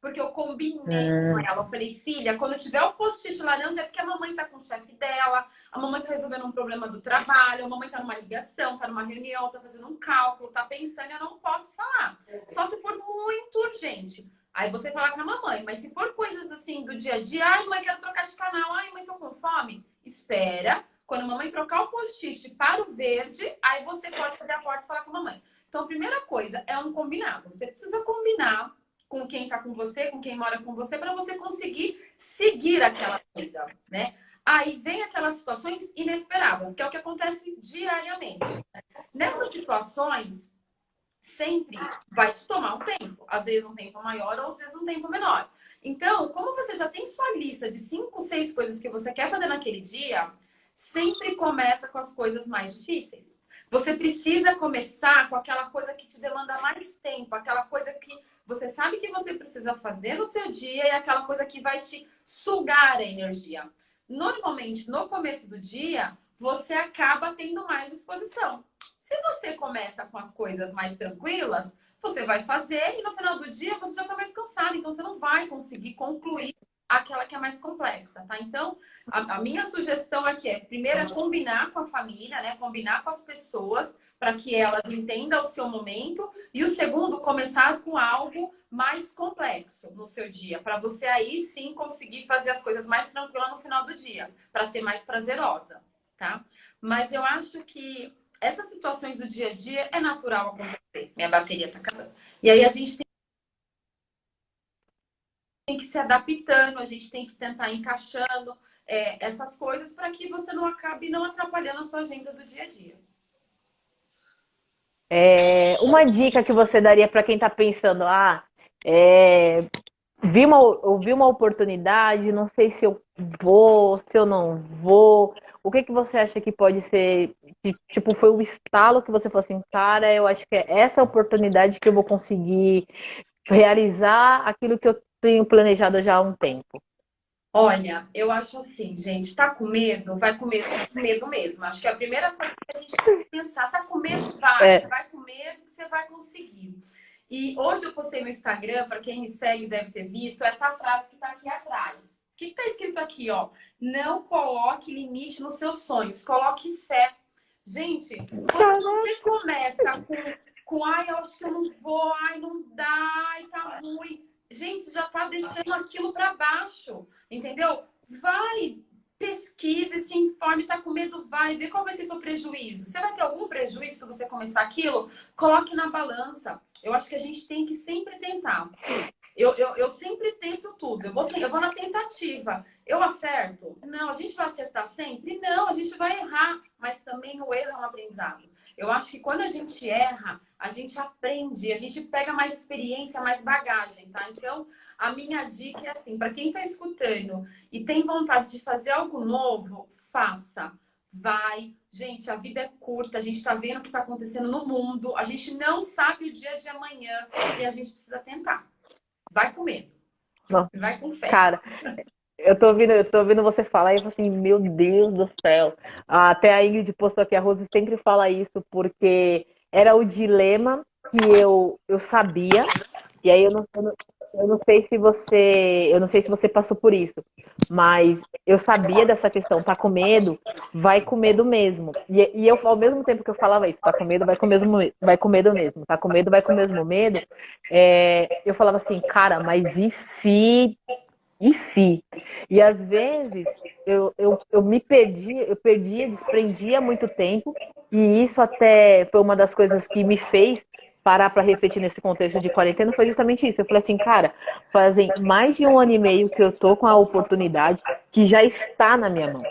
Porque eu combinei com ela. Eu falei, filha, quando tiver o post-it laranja é porque a mamãe tá com o chefe dela, a mamãe tá resolvendo um problema do trabalho, a mamãe tá numa ligação, tá numa reunião, tá fazendo um cálculo, tá pensando, eu não posso falar. Só se for muito urgente. Aí você fala com a mamãe, mas se for coisas assim do dia a dia, ai, mãe, quero trocar de canal, ai, mãe, tô com fome, espera. Quando a mamãe trocar o post-it para o verde, aí você pode fazer a porta e falar com a mamãe. Então, a primeira coisa é um combinado. Você precisa combinar com quem está com você, com quem mora com você, para você conseguir seguir aquela vida, né? Aí vem aquelas situações inesperadas, que é o que acontece diariamente. Nessas situações, sempre vai te tomar um tempo. Às vezes um tempo maior, ou às vezes um tempo menor. Então, como você já tem sua lista de 5, 6 coisas que você quer fazer naquele dia, sempre começa com as coisas mais difíceis. Você precisa começar com aquela coisa que te demanda mais tempo, aquela coisa que você sabe que você precisa fazer no seu dia e aquela coisa que vai te sugar a energia. Normalmente, no começo do dia, você acaba tendo mais disposição. Se você começa com as coisas mais tranquilas, você vai fazer e no final do dia você já está mais cansado, então você não vai conseguir concluir àquela que é mais complexa, tá? Então, a minha sugestão aqui é, primeiro, é combinar com a família, né? Combinar com as pessoas para que elas entendam o seu momento. E o segundo, começar com algo mais complexo no seu dia, para você aí sim conseguir fazer as coisas mais tranquilas no final do dia, para ser mais prazerosa, tá? Mas eu acho que essas situações do dia a dia é natural acontecer. Minha bateria tá acabando. E aí a gente tem que se adaptando, a gente tem que tentar encaixando essas coisas para que você não acabe não atrapalhando a sua agenda do dia a dia. Uma dica que você daria para quem está pensando, eu vi uma oportunidade, não sei se eu vou, se eu não vou. O que que você acha que pode ser, que, tipo, foi o estalo que você falou assim, cara, eu acho que é essa oportunidade que eu vou conseguir realizar aquilo que eu tenho planejado já há um tempo. Olha, eu acho assim, gente, tá com medo? Vai com medo mesmo. Acho que a primeira coisa que a gente tem que pensar, tá com medo? É, Vai com medo que você vai conseguir. E hoje eu postei no Instagram, para quem me segue deve ter visto, essa frase que tá aqui atrás. O que tá escrito aqui, ó? Não coloque limite nos seus sonhos, coloque fé. Gente, quando você começa ai, eu acho que eu não vou, ai, não dá, ai, tá ruim. Gente, já tá deixando aquilo para baixo, entendeu? Vai, pesquise, se informe, tá com medo, vai, vê qual vai ser seu prejuízo. Você vai ter algum prejuízo se você começar aquilo? Coloque na balança. Eu acho que a gente tem que sempre tentar. Eu sempre tento tudo. Eu vou na tentativa. Eu acerto? Não. A gente vai acertar sempre? Não. A gente vai errar. Mas também o erro é um aprendizado. Eu acho que quando a gente erra, a gente aprende, a gente pega mais experiência, mais bagagem, tá? Então, a minha dica é assim, para quem está escutando e tem vontade de fazer algo novo, faça. Vai. Gente, a vida é curta, a gente está vendo o que está acontecendo no mundo, a gente não sabe o dia de amanhã e a gente precisa tentar. Vai com medo. não, Vai com fé. cara, eu tô ouvindo você falar e eu falo assim, meu Deus do céu. Até a Ingrid postou aqui, a Rose sempre fala isso, porque era o dilema que eu sabia, e aí eu não sei se você, eu não sei se você passou por isso, mas eu sabia dessa questão, tá com medo, vai com medo mesmo. E eu, ao mesmo tempo que eu falava isso, tá com medo, vai com mesmo, vai com medo mesmo, tá com medo, vai com mesmo medo, eu falava assim, cara, mas e se e se? E às vezes eu me perdia, eu perdia, desprendia muito tempo, e isso até foi uma das coisas que me fez parar para refletir nesse contexto de quarentena, foi justamente isso. Eu falei assim, cara, fazem mais de um ano e meio que eu tô com a oportunidade que já está na minha mão.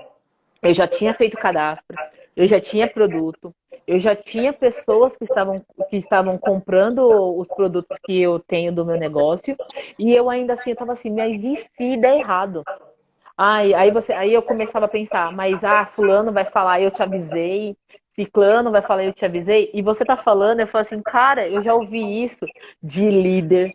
Eu já tinha feito cadastro, eu já tinha produto, eu já tinha pessoas que estavam comprando os produtos que eu tenho do meu negócio, e eu ainda assim, eu tava assim, mas e se der errado? Aí eu começava a pensar, mas fulano vai falar, eu te avisei, ciclano vai falar, eu te avisei, e você tá falando, eu falo assim, cara, eu já ouvi isso de líder,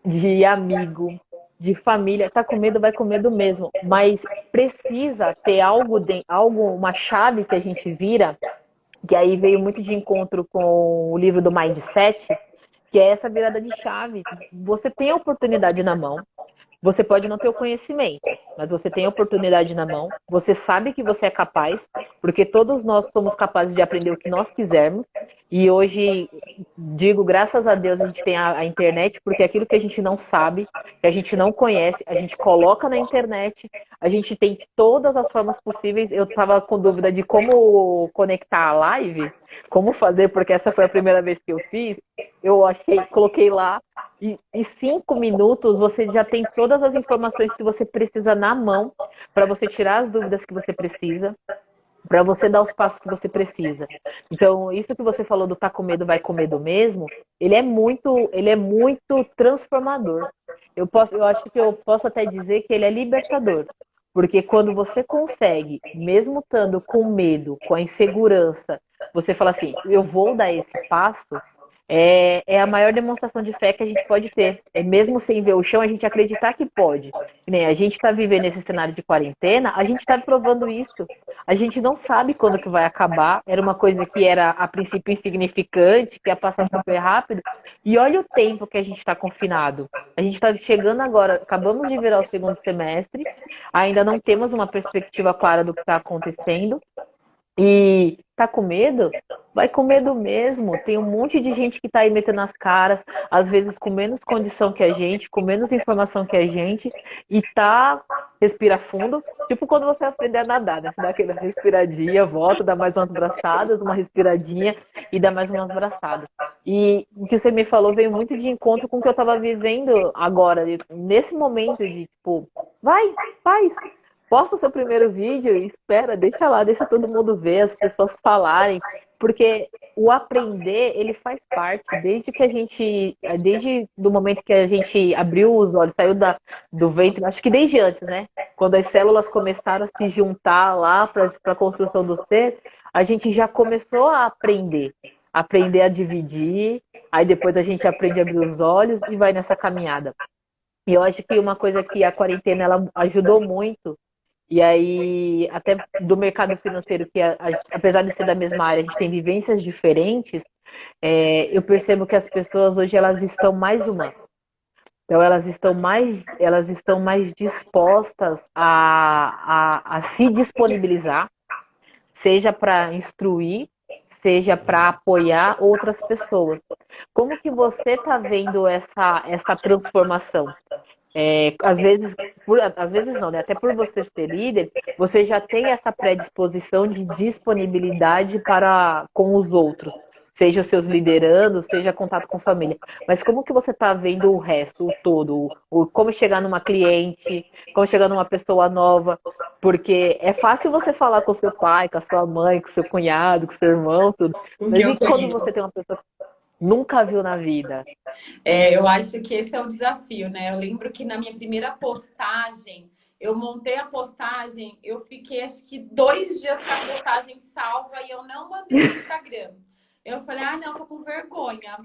de amigo, de família. Tá com medo, vai com medo mesmo. Mas precisa ter algo, uma chave que a gente vira, que aí veio muito de encontro com o livro do Mindset, que é essa virada de chave. Você tem a oportunidade na mão, você pode não ter o conhecimento, mas você tem a oportunidade na mão, você sabe que você é capaz, porque todos nós somos capazes de aprender o que nós quisermos, e hoje, digo, graças a Deus a gente tem a internet, porque aquilo que a gente não sabe, que a gente não conhece, a gente coloca na internet, a gente tem todas as formas possíveis. Eu estava com dúvida de como conectar a live, como fazer, porque essa foi a primeira vez que eu fiz, eu achei, coloquei lá, e em 5 minutos você já tem todas as informações que você precisa na mão para você tirar as dúvidas que você precisa, para você dar os passos que você precisa. Então, isso que você falou do tá com medo, vai com medo mesmo, ele é muito transformador. Eu acho que eu posso até dizer que ele é libertador. Porque quando você consegue, mesmo estando com medo, com a insegurança, você fala assim, eu vou dar esse passo, é a maior demonstração de fé que a gente pode ter. É mesmo sem ver o chão, a gente acreditar que pode. Que nem a gente está vivendo esse cenário de quarentena, a gente está provando isso. A gente não sabe quando que vai acabar. Era uma coisa que era a princípio insignificante, que ia passar super rápido. E olha o tempo que a gente está confinado. A gente está chegando agora, acabamos de virar o segundo semestre, ainda não temos uma perspectiva clara do que está acontecendo. E tá com medo? Vai com medo mesmo. Tem um monte de gente que tá aí metendo as caras, às vezes com menos condição que a gente, com menos informação que a gente, e tá. Respira fundo. Tipo quando você aprender a nadar, né? Você dá aquela respiradinha, volta, dá mais umas braçadas, uma respiradinha e dá mais umas braçadas. E o que você me falou veio muito de encontro com o que eu tava vivendo agora, nesse momento de tipo, vai, faz. Posta o seu primeiro vídeo e espera, deixa lá, deixa todo mundo ver, as pessoas falarem, porque o aprender, ele faz parte, desde do momento que a gente abriu os olhos, saiu do ventre, acho que desde antes, né? Quando as células começaram a se juntar lá para a construção do ser, a gente já começou a aprender a dividir, aí depois a gente aprende a abrir os olhos e vai nessa caminhada. E eu acho que uma coisa que a quarentena ela ajudou muito e aí, até do mercado financeiro, que apesar de ser da mesma área, a gente tem vivências diferentes, eu percebo que as pessoas hoje elas estão mais humanas. Então, elas estão mais dispostas a se disponibilizar, seja para instruir, seja para apoiar outras pessoas. Como que você está vendo essa transformação? Às vezes não, né? Até por você ser líder, você já tem essa predisposição de disponibilidade para com os outros, seja os seus liderandos, seja contato com família. Mas como que você está vendo o resto, o todo? Como chegar numa cliente, como chegar numa pessoa nova? Porque é fácil você falar com seu pai, com a sua mãe, com seu cunhado, com seu irmão, tudo. O que Mas eu e quando conheço. você tem uma pessoa que nunca viu na vida? Eu acho que esse é o desafio, né? Eu lembro que na minha primeira postagem, eu montei a postagem, eu fiquei acho que 2 dias com a postagem salva e eu não mandei no Instagram. Eu falei, não, tô com vergonha.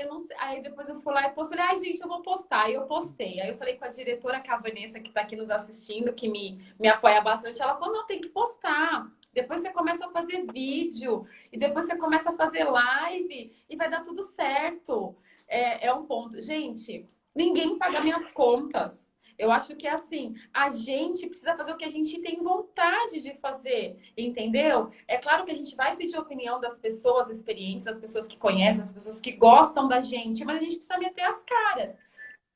Eu não sei. Aí depois eu fui lá e postei, falei, gente, eu vou postar. Aí eu postei. Aí eu falei com a diretora, que é a Vanessa, que tá aqui nos assistindo, que me apoia bastante. Ela falou, não, tem que postar. Depois você começa a fazer vídeo, e depois você começa a fazer live, e vai dar tudo certo. É um ponto. Gente, ninguém paga minhas contas. Eu acho que é assim, a gente precisa fazer o que a gente tem vontade de fazer, entendeu? É claro que a gente vai pedir a opinião das pessoas, experiências, das pessoas que conhecem, das pessoas que gostam da gente, mas a gente precisa meter as caras.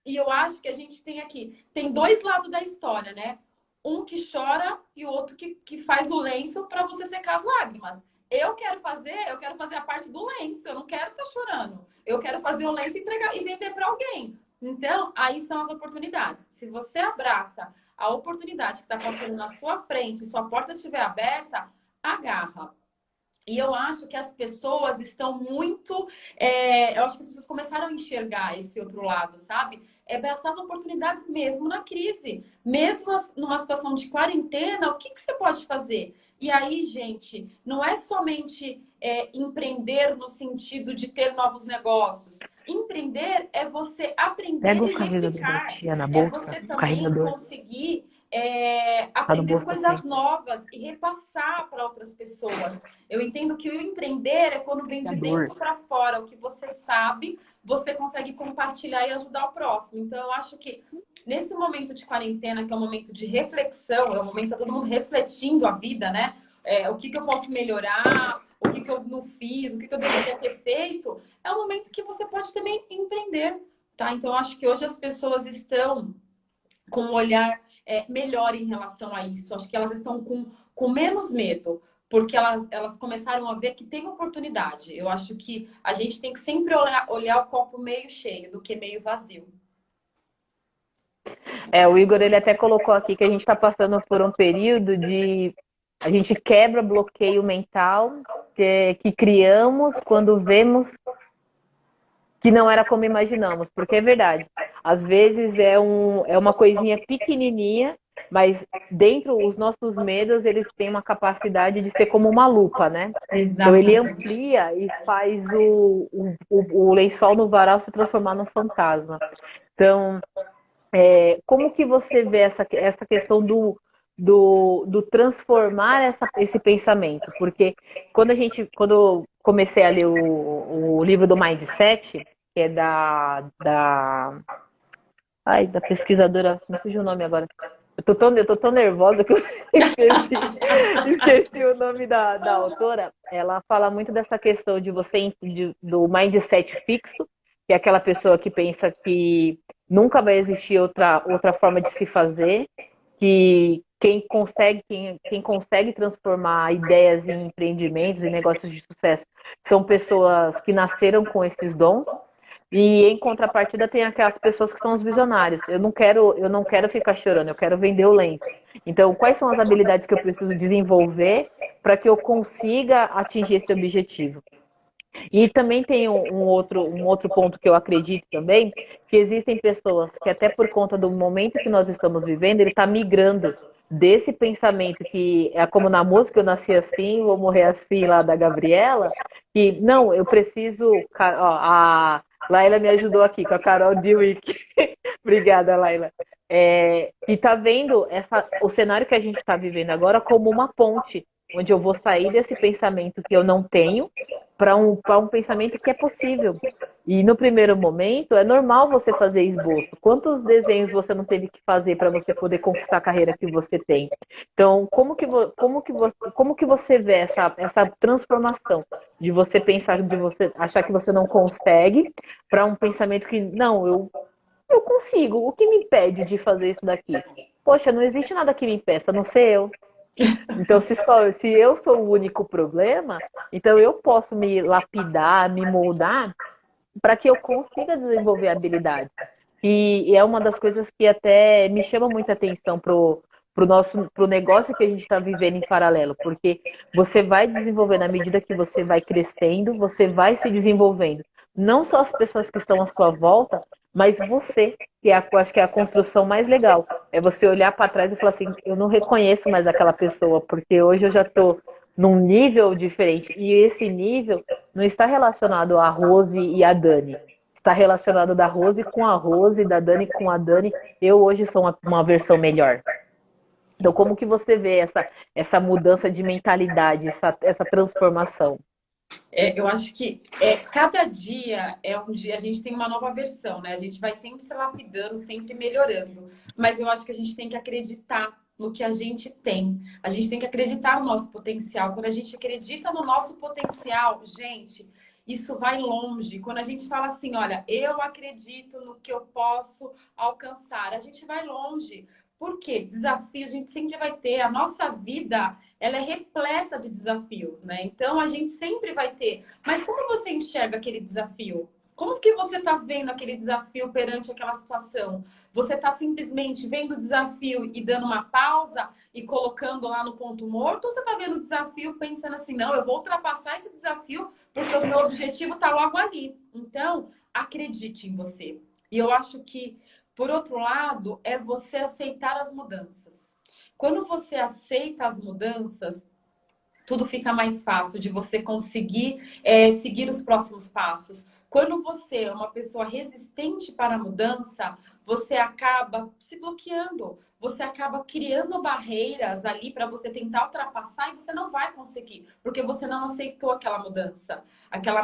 E eu acho que a gente tem 2 lados da história, né? Um que chora e o outro que faz o lenço para você secar as lágrimas. Eu quero fazer a parte do lenço, eu não quero estar chorando. Eu quero fazer o lenço e entregar e vender para alguém. Então, aí são as oportunidades. Se você abraça a oportunidade que está passando na sua frente, sua porta estiver aberta, agarra. E eu acho que as pessoas estão muito. Eu acho que as pessoas começaram a enxergar esse outro lado, sabe? Abraçar as oportunidades mesmo na crise. Mesmo numa situação de quarentena, o que você pode fazer? E aí, gente, não é somente empreender no sentido de ter novos negócios. Empreender é você aprender Pega o e carregador da replicar. tia na É bolsa, você o também carregador conseguir tá no aprender bolso da coisas frente. novas e repassar para outras pessoas. Eu entendo que o empreender é quando vem de Carregador. dentro para fora. O que você sabe, você consegue compartilhar e ajudar o próximo. Então, eu acho que nesse momento de quarentena, que é um momento de reflexão, é um momento tá todo mundo refletindo a vida, né? O que eu posso melhorar, o que eu não fiz, o que eu deveria ter feito, é um momento que você pode também empreender, tá? Então, eu acho que hoje as pessoas estão com um olhar melhor em relação a isso. Acho que elas estão com menos medo, porque elas começaram a ver que tem oportunidade. Eu acho que a gente tem que sempre olhar o copo meio cheio do que meio vazio. O Igor ele até colocou aqui que a gente está passando por um período de a gente quebra bloqueio mental que criamos quando vemos que não era como imaginamos, porque é verdade. Às vezes é uma coisinha pequenininha Mas dentro, os nossos medos, eles têm uma capacidade de ser como uma lupa, né? Então ele Exatamente. amplia e faz o lençol no varal se transformar num fantasma. Então, como que você vê essa questão do transformar esse pensamento? Porque quando eu comecei a ler o livro do Mindset, que é da pesquisadora, me fugiu o nome agora. Eu tô tão nervosa que eu esqueci o nome da autora. Ela fala muito dessa questão de do mindset fixo, que é aquela pessoa que pensa que nunca vai existir outra forma de se fazer, que quem consegue transformar ideias em empreendimentos e negócios de sucesso são pessoas que nasceram com esses dons. E em contrapartida tem aquelas pessoas que são os visionários. Eu não quero ficar chorando, eu quero vender o lenço. Então, quais são as habilidades que eu preciso desenvolver para que eu consiga atingir esse objetivo? E também tem um outro ponto que eu acredito também, que existem pessoas que até por conta do momento que nós estamos vivendo, ele está migrando desse pensamento que é como na música, eu nasci assim, vou morrer assim, lá da Gabriela, que não, eu preciso, ó, a Laila me ajudou aqui com a Carol Dweck. Obrigada, Laila. E tá vendo o cenário que a gente está vivendo agora como uma ponte, onde eu vou sair desse pensamento que eu não tenho para um pensamento que é possível. E no primeiro momento, é normal você fazer esboço. Quantos desenhos você não teve que fazer para você poder conquistar a carreira que você tem? Então, como que você vê essa transformação de você pensar, de você achar que você não consegue, para um pensamento que, não, eu consigo. O que me impede de fazer isso daqui? Poxa, não existe nada que me impeça, a não ser eu. Então, se eu sou o único problema, então eu posso me lapidar, me moldar para que eu consiga desenvolver habilidade. E é uma das coisas que até me chama muita atenção pro negócio que a gente está vivendo em paralelo, porque você vai desenvolvendo à medida que você vai crescendo, você vai se desenvolvendo. Não só as pessoas que estão à sua volta, mas você, eu acho que é a construção mais legal. É você olhar para trás e falar assim, eu não reconheço mais aquela pessoa, porque hoje eu já estou num nível diferente. E esse nível não está relacionado a Rose e a Dani. Está relacionado da Rose com a Rose, da Dani com a Dani. Eu hoje sou uma versão melhor. Então, como que você vê essa mudança de mentalidade, essa transformação? Eu acho que cada dia é um dia, a gente tem uma nova versão, né? A gente vai sempre se lapidando, sempre melhorando. Mas eu acho que a gente tem que acreditar no que a gente tem. A gente tem que acreditar no nosso potencial. Quando a gente acredita no nosso potencial, gente, isso vai longe. Quando a gente fala assim, olha, eu acredito no que eu posso alcançar, a gente vai longe. Por quê? Desafios a gente sempre vai ter. A nossa vida ela é repleta de desafios, né? Então a gente sempre vai ter. Mas como você enxerga aquele desafio? Como que você está vendo aquele desafio perante aquela situação? Você está simplesmente vendo o desafio e dando uma pausa e colocando lá no ponto morto? Ou você está vendo o desafio pensando assim, não, eu vou ultrapassar esse desafio porque o meu objetivo está logo ali. Então, acredite em você. E eu acho que, por outro lado, é você aceitar as mudanças. Quando você aceita as mudanças, tudo fica mais fácil de você conseguir seguir os próximos passos. Quando você é uma pessoa resistente para a mudança, você acaba se bloqueando, você acaba criando barreiras ali para você tentar ultrapassar e você não vai conseguir, porque você não aceitou aquela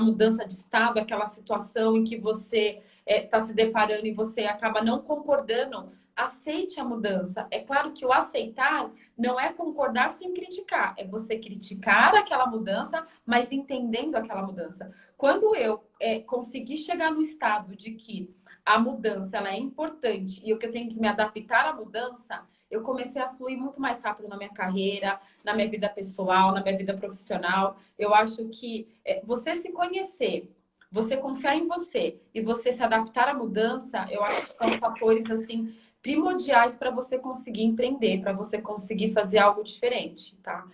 mudança de estado, aquela situação em que você está se deparando e você acaba não concordando. Aceite a mudança. É claro que o aceitar não é concordar sem criticar, é você criticar aquela mudança, mas entendendo aquela mudança. Quando eu consegui chegar no estado de que a mudança ela é importante e eu que eu tenho que me adaptar à mudança, eu comecei a fluir muito mais rápido na minha carreira, na minha vida pessoal, na minha vida profissional. Eu acho que você se conhecer, você confiar em você e você se adaptar à mudança, eu acho que são fatores assim primordiais para você conseguir empreender, para você conseguir fazer algo diferente, tá?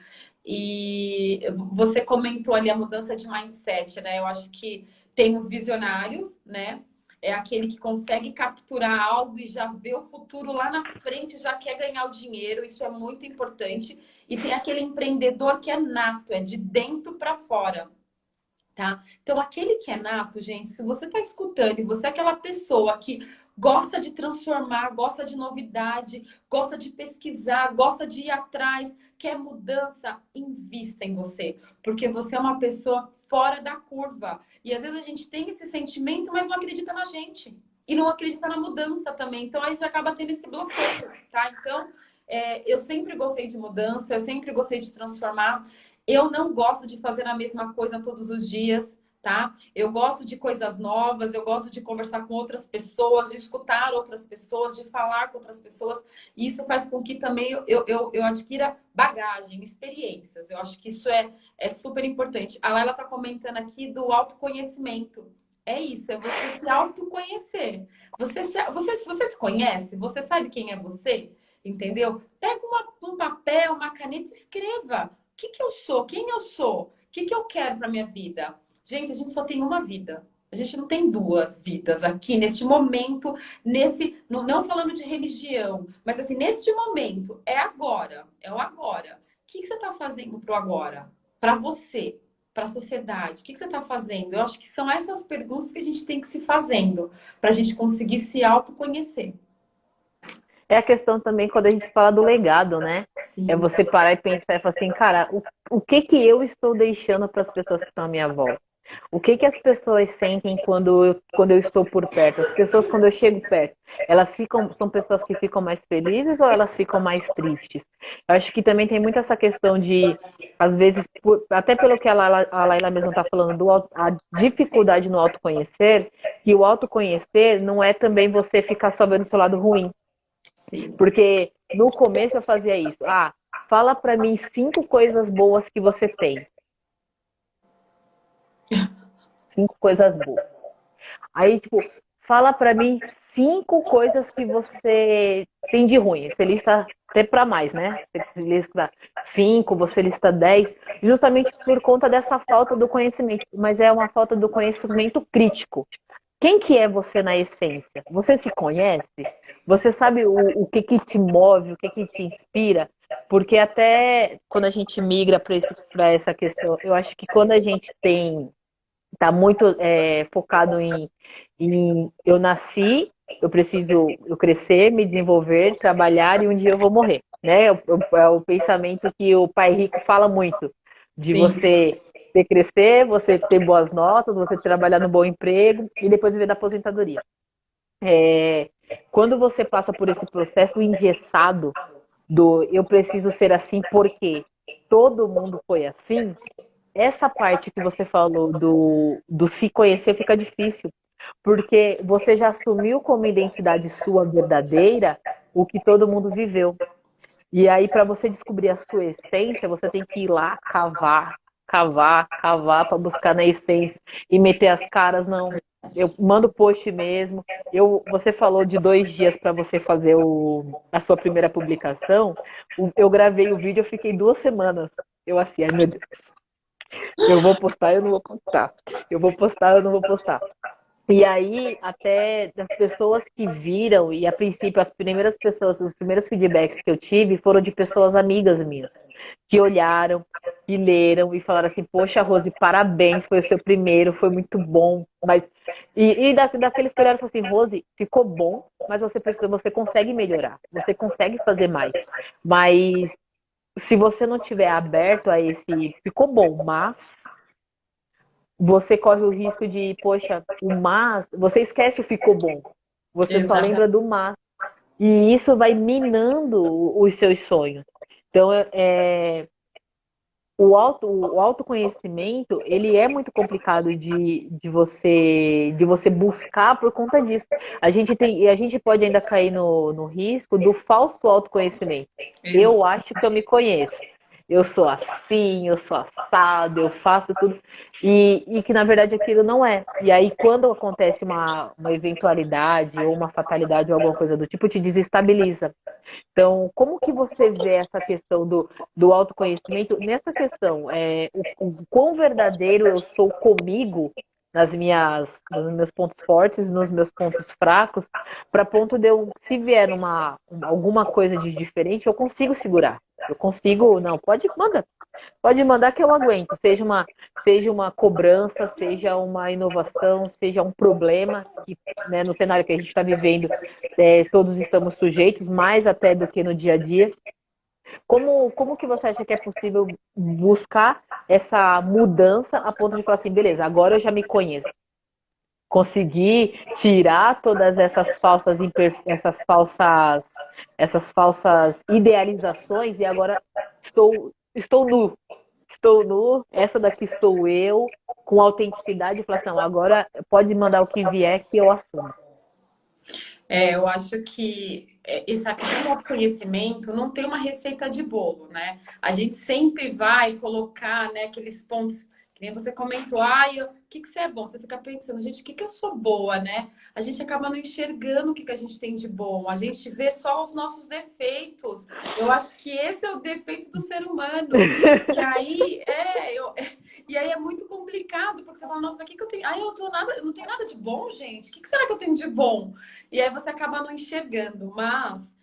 E você comentou ali a mudança de mindset, né? Eu acho que tem os visionários, né? é aquele que consegue capturar algo e já vê o futuro lá na frente, já quer ganhar o dinheiro, isso é muito importante. E tem aquele empreendedor que é nato, é de dentro para fora. Tá? Então, aquele que é nato, gente, se você está escutando e você é aquela pessoa que gosta de transformar, gosta de novidade, gosta de pesquisar, gosta de ir atrás, quer mudança, invista em você. Porque você é uma pessoa fora da curva. E às vezes a gente tem esse sentimento, mas não acredita na gente. E não acredita na mudança também. Então, a gente acaba tendo esse bloqueio, tá? Então, eu sempre gostei de mudança, eu sempre gostei de transformar. Eu não gosto de fazer a mesma coisa todos os dias, tá? Eu gosto de coisas novas, eu gosto de conversar com outras pessoas, de escutar outras pessoas, de falar com outras pessoas. E isso faz com que também eu adquira bagagem, experiências. Eu acho que isso é super importante. A Laila está comentando aqui do autoconhecimento. É isso, é você se autoconhecer. Você se conhece? Você sabe quem é você? Entendeu? Pega um papel, uma caneta e escreva. O que eu sou? Quem eu sou? O que eu quero para minha vida? Gente, a gente só tem uma vida. A gente não tem duas vidas aqui, neste momento, não falando de religião, mas assim, neste momento, é agora, é o agora. O que você está fazendo pro agora? Para você, para a sociedade, o que você está fazendo? Eu acho que são essas perguntas que a gente tem que se fazendo, para a gente conseguir se autoconhecer. É a questão também quando a gente fala do legado, né? Sim. É você parar e pensar e falar assim, cara, o que que eu estou deixando para as pessoas que estão à minha volta? O que que as pessoas sentem quando eu estou por perto? As pessoas, quando eu chego perto, são pessoas que ficam mais felizes ou elas ficam mais tristes? Eu acho que também tem muito essa questão de, às vezes, até pelo que a Laila mesmo está falando, a dificuldade no autoconhecer, que o autoconhecer não é também você ficar só vendo o seu lado ruim. Sim. Porque no começo eu fazia isso. Fala pra mim 5 coisas boas que você tem. 5 coisas boas. Aí, tipo, fala pra mim 5 coisas que você tem de ruim. Você lista até pra mais, né? Você lista 5, você lista 10, justamente por conta dessa falta do conhecimento. Mas é uma falta do conhecimento crítico. Quem que é você na essência? Você se conhece? Você sabe o que que te move, o que que te inspira? Porque até quando a gente migra para essa questão, eu acho que quando a gente tá muito focado em eu nasci, eu preciso eu crescer, me desenvolver, trabalhar e um dia eu vou morrer, né? É o pensamento que o pai rico fala muito, de Sim. você crescer, você ter boas notas, você trabalhar no bom emprego e depois viver da aposentadoria. Quando você passa por esse processo engessado do eu preciso ser assim porque todo mundo foi assim, essa parte que você falou do se conhecer fica difícil, porque você já assumiu como identidade sua verdadeira o que todo mundo viveu. E aí, para você descobrir a sua essência, você tem que ir lá cavar, cavar, cavar para buscar na essência e meter as caras, não. Eu mando post mesmo. Você falou de 2 dias para você fazer a sua primeira publicação. Eu gravei o vídeo, eu fiquei 2 semanas. Eu assim, ai meu Deus. Eu vou postar, eu não vou postar. Eu vou postar, eu não vou postar. E aí, até das pessoas que viram, e a princípio, as primeiras pessoas, os primeiros feedbacks que eu tive foram de pessoas amigas minhas, que olharam, que leram e falaram assim: poxa, Rose, parabéns, foi o seu primeiro, foi muito bom. Mas, daqueles que olharam e falaram assim: Rose, ficou bom, mas você consegue melhorar, você consegue fazer mais. Mas se você não tiver aberto a esse, ficou bom, mas você corre o risco de, poxa, o mas, você esquece o ficou bom. Você só Exato. lembra do mas. E isso vai minando os seus sonhos. Então, o autoconhecimento, ele é muito complicado de você buscar por conta disso. A gente pode ainda cair no risco do falso autoconhecimento. Eu acho que eu me conheço. Eu sou assim, eu sou assado, eu faço tudo. E que na verdade aquilo não é. E aí, quando acontece uma eventualidade ou uma fatalidade ou alguma coisa do tipo, te desestabiliza. Então, como que você vê essa questão do autoconhecimento nessa questão? O quão verdadeiro eu sou comigo nos meus pontos fortes, nos meus pontos fracos, para ponto de eu, se vier alguma coisa de diferente, eu consigo segurar. Eu consigo, não, pode mandar que eu aguento, seja uma cobrança, seja uma inovação, seja um problema, que, né, no cenário que a gente está vivendo, todos estamos sujeitos, mais até do que no dia a dia. Como que você acha que é possível buscar essa mudança a ponto de falar assim, beleza, agora eu já me conheço. Consegui tirar todas essas falsas idealizações e agora estou nu. Estou nu, essa daqui sou eu, com autenticidade, e falar assim, não, agora pode mandar o que vier que eu assumo. Eu acho que essa questão do conhecimento não tem uma receita de bolo, né? A gente sempre vai colocar, né, aqueles pontos, que nem você comentou, o que você é bom? Você fica pensando, gente, o que eu sou boa, né? A gente acaba não enxergando o que a gente tem de bom, a gente vê só os nossos defeitos. Eu acho que esse é o defeito do ser humano. E aí, e aí é muito complicado, porque você fala, nossa, mas o que eu tenho? Eu não tenho nada de bom, gente. O que será que eu tenho de bom? E aí você acaba não enxergando, mas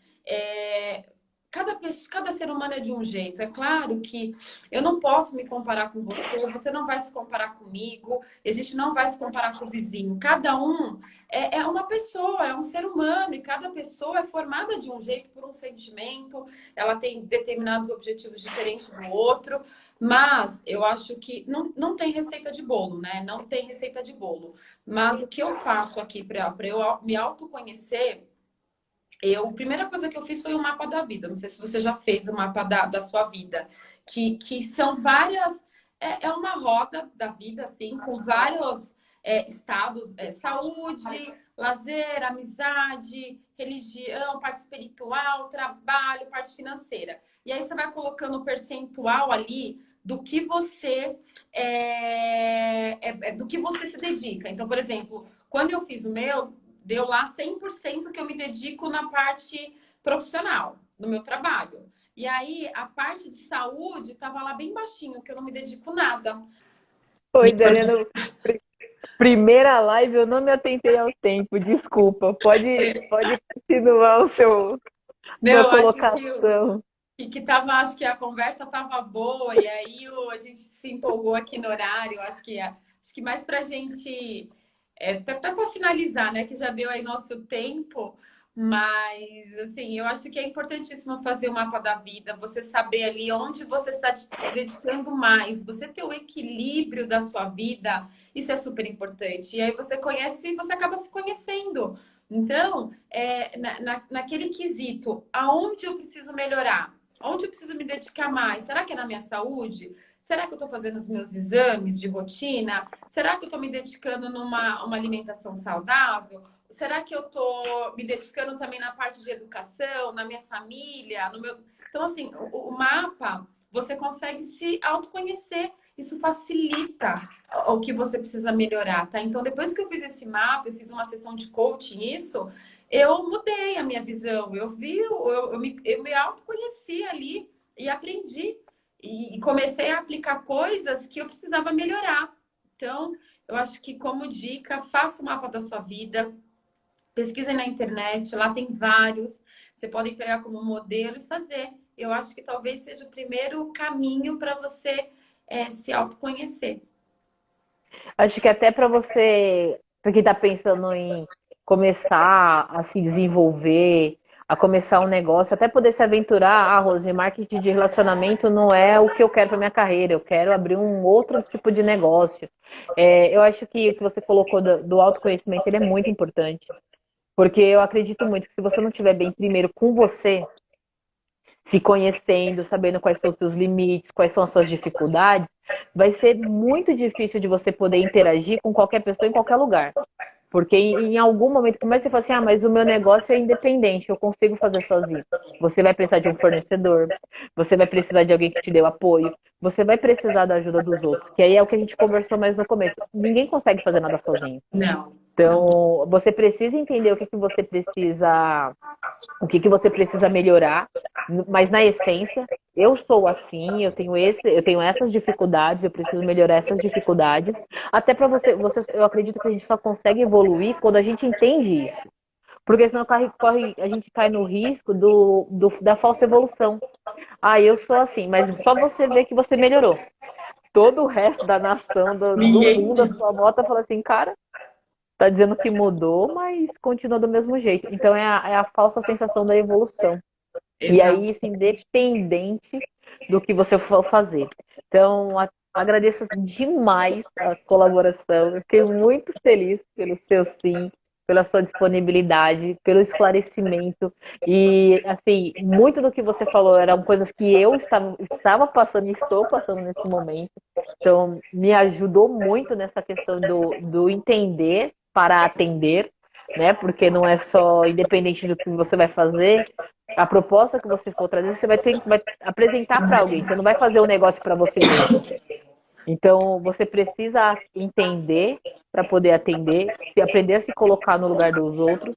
cada ser humano é de um jeito. É claro que eu não posso me comparar com você, você não vai se comparar comigo, e a gente não vai se comparar com o vizinho. Cada um é uma pessoa, é um ser humano, e cada pessoa é formada de um jeito por um sentimento, ela tem determinados objetivos diferentes do outro, mas eu acho que não tem receita de bolo, né? Não tem receita de bolo. Mas o que eu faço aqui para eu me autoconhecer, a primeira coisa que eu fiz foi um mapa da vida. Não sei se você já fez o mapa da sua vida, que são várias. É uma roda da vida, assim, com vários estados: saúde, lazer, amizade, religião, parte espiritual, trabalho, parte financeira. E aí você vai colocando o percentual ali do que você do que você se dedica. Então, por exemplo, quando eu fiz o meu, deu lá 100% que eu me dedico na parte profissional, no meu trabalho. E aí, a parte de saúde estava lá bem baixinho, que eu não me dedico nada. Oi, Daniela. Primeira live, eu não me atentei ao tempo, desculpa. Pode continuar a sua colocação. Acho que a conversa estava boa, e aí a gente se empolgou aqui no horário. Acho que mais para a gente, até para finalizar, né? Que já deu aí nosso tempo. Mas, assim, eu acho que é importantíssimo fazer o mapa da vida, você saber ali onde você está se dedicando mais, você ter o equilíbrio da sua vida, isso é super importante. E aí você conhece, você acaba se conhecendo. Então, naquele quesito, aonde eu preciso melhorar? Onde eu preciso me dedicar mais? Será que é na minha saúde? Será que eu estou fazendo os meus exames de rotina? Será que eu estou me dedicando numa alimentação saudável? Será que eu estou me dedicando também na parte de educação, na minha família, no meu... Então, assim, o mapa, você consegue se autoconhecer. Isso facilita o que você precisa melhorar, tá? Então, depois que eu fiz esse mapa, eu fiz uma sessão de coaching, eu mudei a minha visão. Eu me autoconheci ali e aprendi. E comecei a aplicar coisas que eu precisava melhorar. Então, eu acho que como dica, faça o mapa da sua vida, pesquisem na internet, lá tem vários. Você pode pegar como modelo e fazer. Eu acho que talvez seja o primeiro caminho para você se autoconhecer. Acho que até para você, para quem está pensando em começar a se desenvolver, a começar um negócio, até poder se aventurar, Rose, marketing de relacionamento não é o que eu quero para minha carreira, eu quero abrir um outro tipo de negócio. Eu acho que o que você colocou do autoconhecimento, ele é muito importante, porque eu acredito muito que se você não estiver bem primeiro com você, se conhecendo, sabendo quais são os seus limites, quais são as suas dificuldades, vai ser muito difícil de você poder interagir com qualquer pessoa em qualquer lugar. Porque em algum momento começa a falar assim, mas o meu negócio é independente, eu consigo fazer sozinho. Você vai precisar de um fornecedor, você vai precisar de alguém que te dê o apoio, você vai precisar da ajuda dos outros, que aí é o que a gente conversou mais no começo. Ninguém consegue fazer nada sozinho. Não. Então, você precisa entender o que você precisa melhorar, mas na essência, eu sou assim, eu tenho essas dificuldades, eu preciso melhorar essas dificuldades. Até para eu acredito que a gente só consegue evoluir quando a gente entende isso. Porque senão a gente cai no risco da falsa evolução. Ah, eu sou assim, mas só você vê que você melhorou. Todo o resto da nação, do Ninguém mundo, a viu. sua volta fala assim, cara, tá dizendo que mudou, mas continua do mesmo jeito. Então é a falsa sensação da evolução. E aí, Exato. isso independente do que você for fazer. Então, agradeço demais a colaboração. Eu fiquei muito feliz pelo seu sim, pela sua disponibilidade, pelo esclarecimento. E, assim, muito do que você falou eram coisas que eu estava passando e estou passando nesse momento. Então, me ajudou muito nessa questão do entender para atender, né? Porque não é só independente do que você vai fazer, a proposta que você for trazer, você vai apresentar para alguém. Você não vai fazer o um negócio para você mesmo. Então, você precisa entender para poder atender, se aprender a se colocar no lugar dos outros.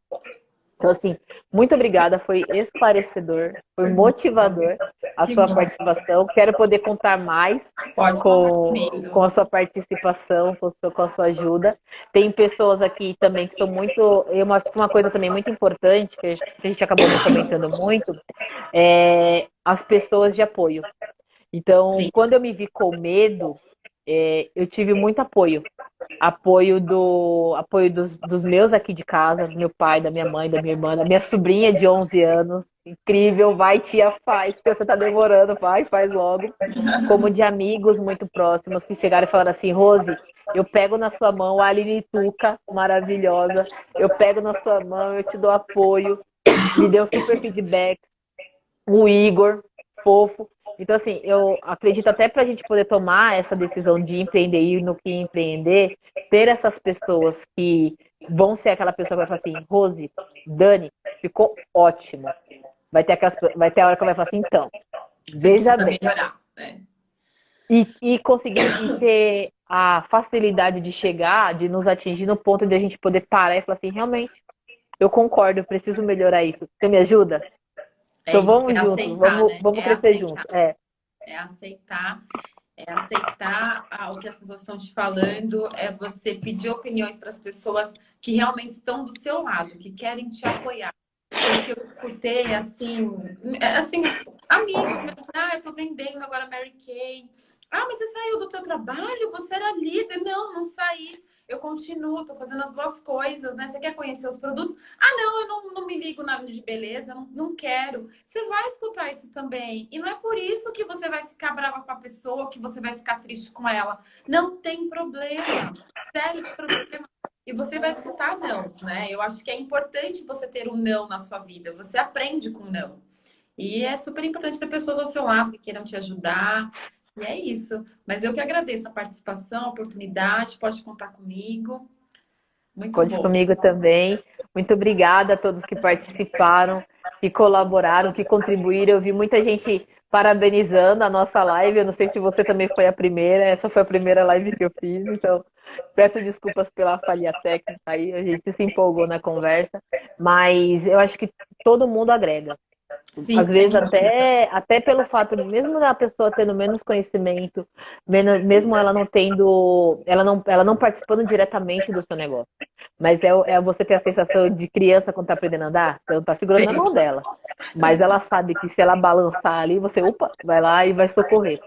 Então, assim, muito obrigada. Foi esclarecedor, foi motivador a Que sua bom. participação. Quero poder contar mais Pode contar com comigo. a sua participação, com a sua ajuda. Tem pessoas aqui também que são muito. Eu acho que uma coisa também muito importante, que a gente acabou não comentando muito, é as pessoas de apoio. Então, Sim. quando eu me vi com medo, eu tive muito apoio. Apoio dos meus aqui de casa, do meu pai, da minha mãe, da minha irmã, da minha sobrinha de 11 anos. Incrível, vai tia, faz, porque você tá demorando, vai, faz logo. Como de amigos muito próximos que chegaram e falaram assim, Rose, eu pego na sua mão a Aline Tuca, maravilhosa, eu pego na sua mão, eu te dou apoio, me deu super feedback, o Igor, fofo. Então, assim, eu acredito até para a gente poder tomar essa decisão de empreender e no que empreender, ter essas pessoas que vão ser aquela pessoa que vai falar assim, Rose, Dani, ficou ótimo. Vai ter a hora que vai falar assim, então, Você veja precisa bem. melhorar, né? E conseguir e ter a facilidade de chegar, de nos atingir no ponto de a gente poder parar e falar assim, realmente, eu concordo, eu preciso melhorar isso. Você me ajuda? É Então isso, é vamos juntos, aceitar, né? vamos crescer juntos. É. É aceitar, é aceitar o que as pessoas estão te falando, é você pedir opiniões para as pessoas que realmente estão do seu lado, que querem te apoiar. Porque eu escutei assim, amigos mesmo, eu tô vendendo agora Mary Kay. Ah, mas você saiu do teu trabalho? Você era líder? Não, não saí. Eu continuo, tô fazendo as duas coisas, né? Você quer conhecer os produtos? Ah, não, eu não me ligo na de beleza, não quero. Você vai escutar isso também. E não é por isso que você vai ficar brava com a pessoa, que você vai ficar triste com ela. Não tem problema. Sério de problema. E você vai escutar nãos, né? Eu acho que é importante você ter um não na sua vida. Você aprende com não. E é super importante ter pessoas ao seu lado que queiram te ajudar. E é isso. Mas eu que agradeço a participação, a oportunidade. Pode contar comigo. Muito Conte bom. comigo também. Muito obrigada a todos que participaram, que colaboraram, que contribuíram. Eu vi muita gente parabenizando a nossa live. Eu não sei se você também foi a primeira. Essa foi a primeira live que eu fiz, então peço desculpas pela falha técnica aí. A gente se empolgou na conversa, mas eu acho que todo mundo agrega. Sim, Às sem vezes dúvida. até pelo fato, mesmo da pessoa tendo menos conhecimento, mesmo ela não tendo, ela não participando diretamente do seu negócio. Mas é você ter a sensação de criança quando tá aprendendo a andar, então tá segurando na mão Sim. dela. Mas ela sabe que se ela balançar ali, você, opa, vai lá e vai socorrer.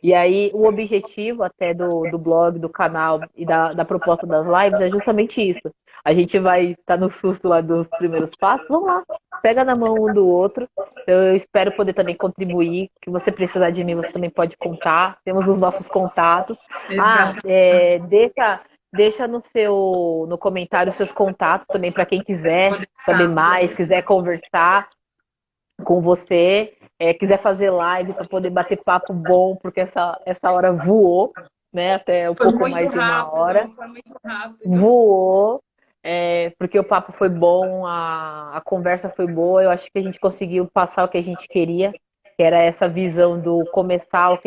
E aí, o objetivo até do blog, do canal e da proposta das lives é justamente isso. A gente vai estar no susto lá dos primeiros passos, vamos lá, pega na mão um do outro. Eu espero poder também contribuir. Que você precisar de mim, você também pode contar. Temos os nossos contatos. Exatamente. Deixa no comentário os seus contatos também para quem Vou quiser saber deixar. mais, quiser conversar com você, quiser fazer live para poder bater papo bom, porque essa hora voou, né? Até um Foi pouco muito mais de uma hora. rápido, foi muito rápido. Voou, porque o papo foi bom, a conversa foi boa. Eu acho que a gente conseguiu passar o que a gente queria, que era essa visão do começar,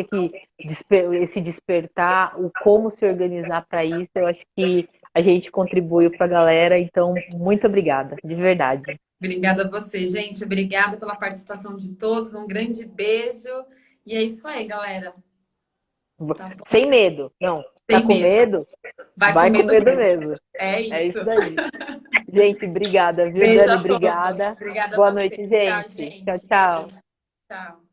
esse despertar, o como se organizar para isso. Eu acho que a gente contribuiu para a galera, então muito obrigada, de verdade. Obrigada a você, gente. Obrigada pela participação de todos. Um grande beijo E é isso aí, galera. Tá bom. Sem medo. Não, Sem tá com medo. medo? Vai Vai com com medo medo mesmo. mesmo. É É isso. isso daí. Gente, obrigada, viu, Beijo Dani? a todos. Obrigada. Obrigada a Boa você. noite, Tchau, gente. Tchau, gente. tchau. Beijo. Tchau.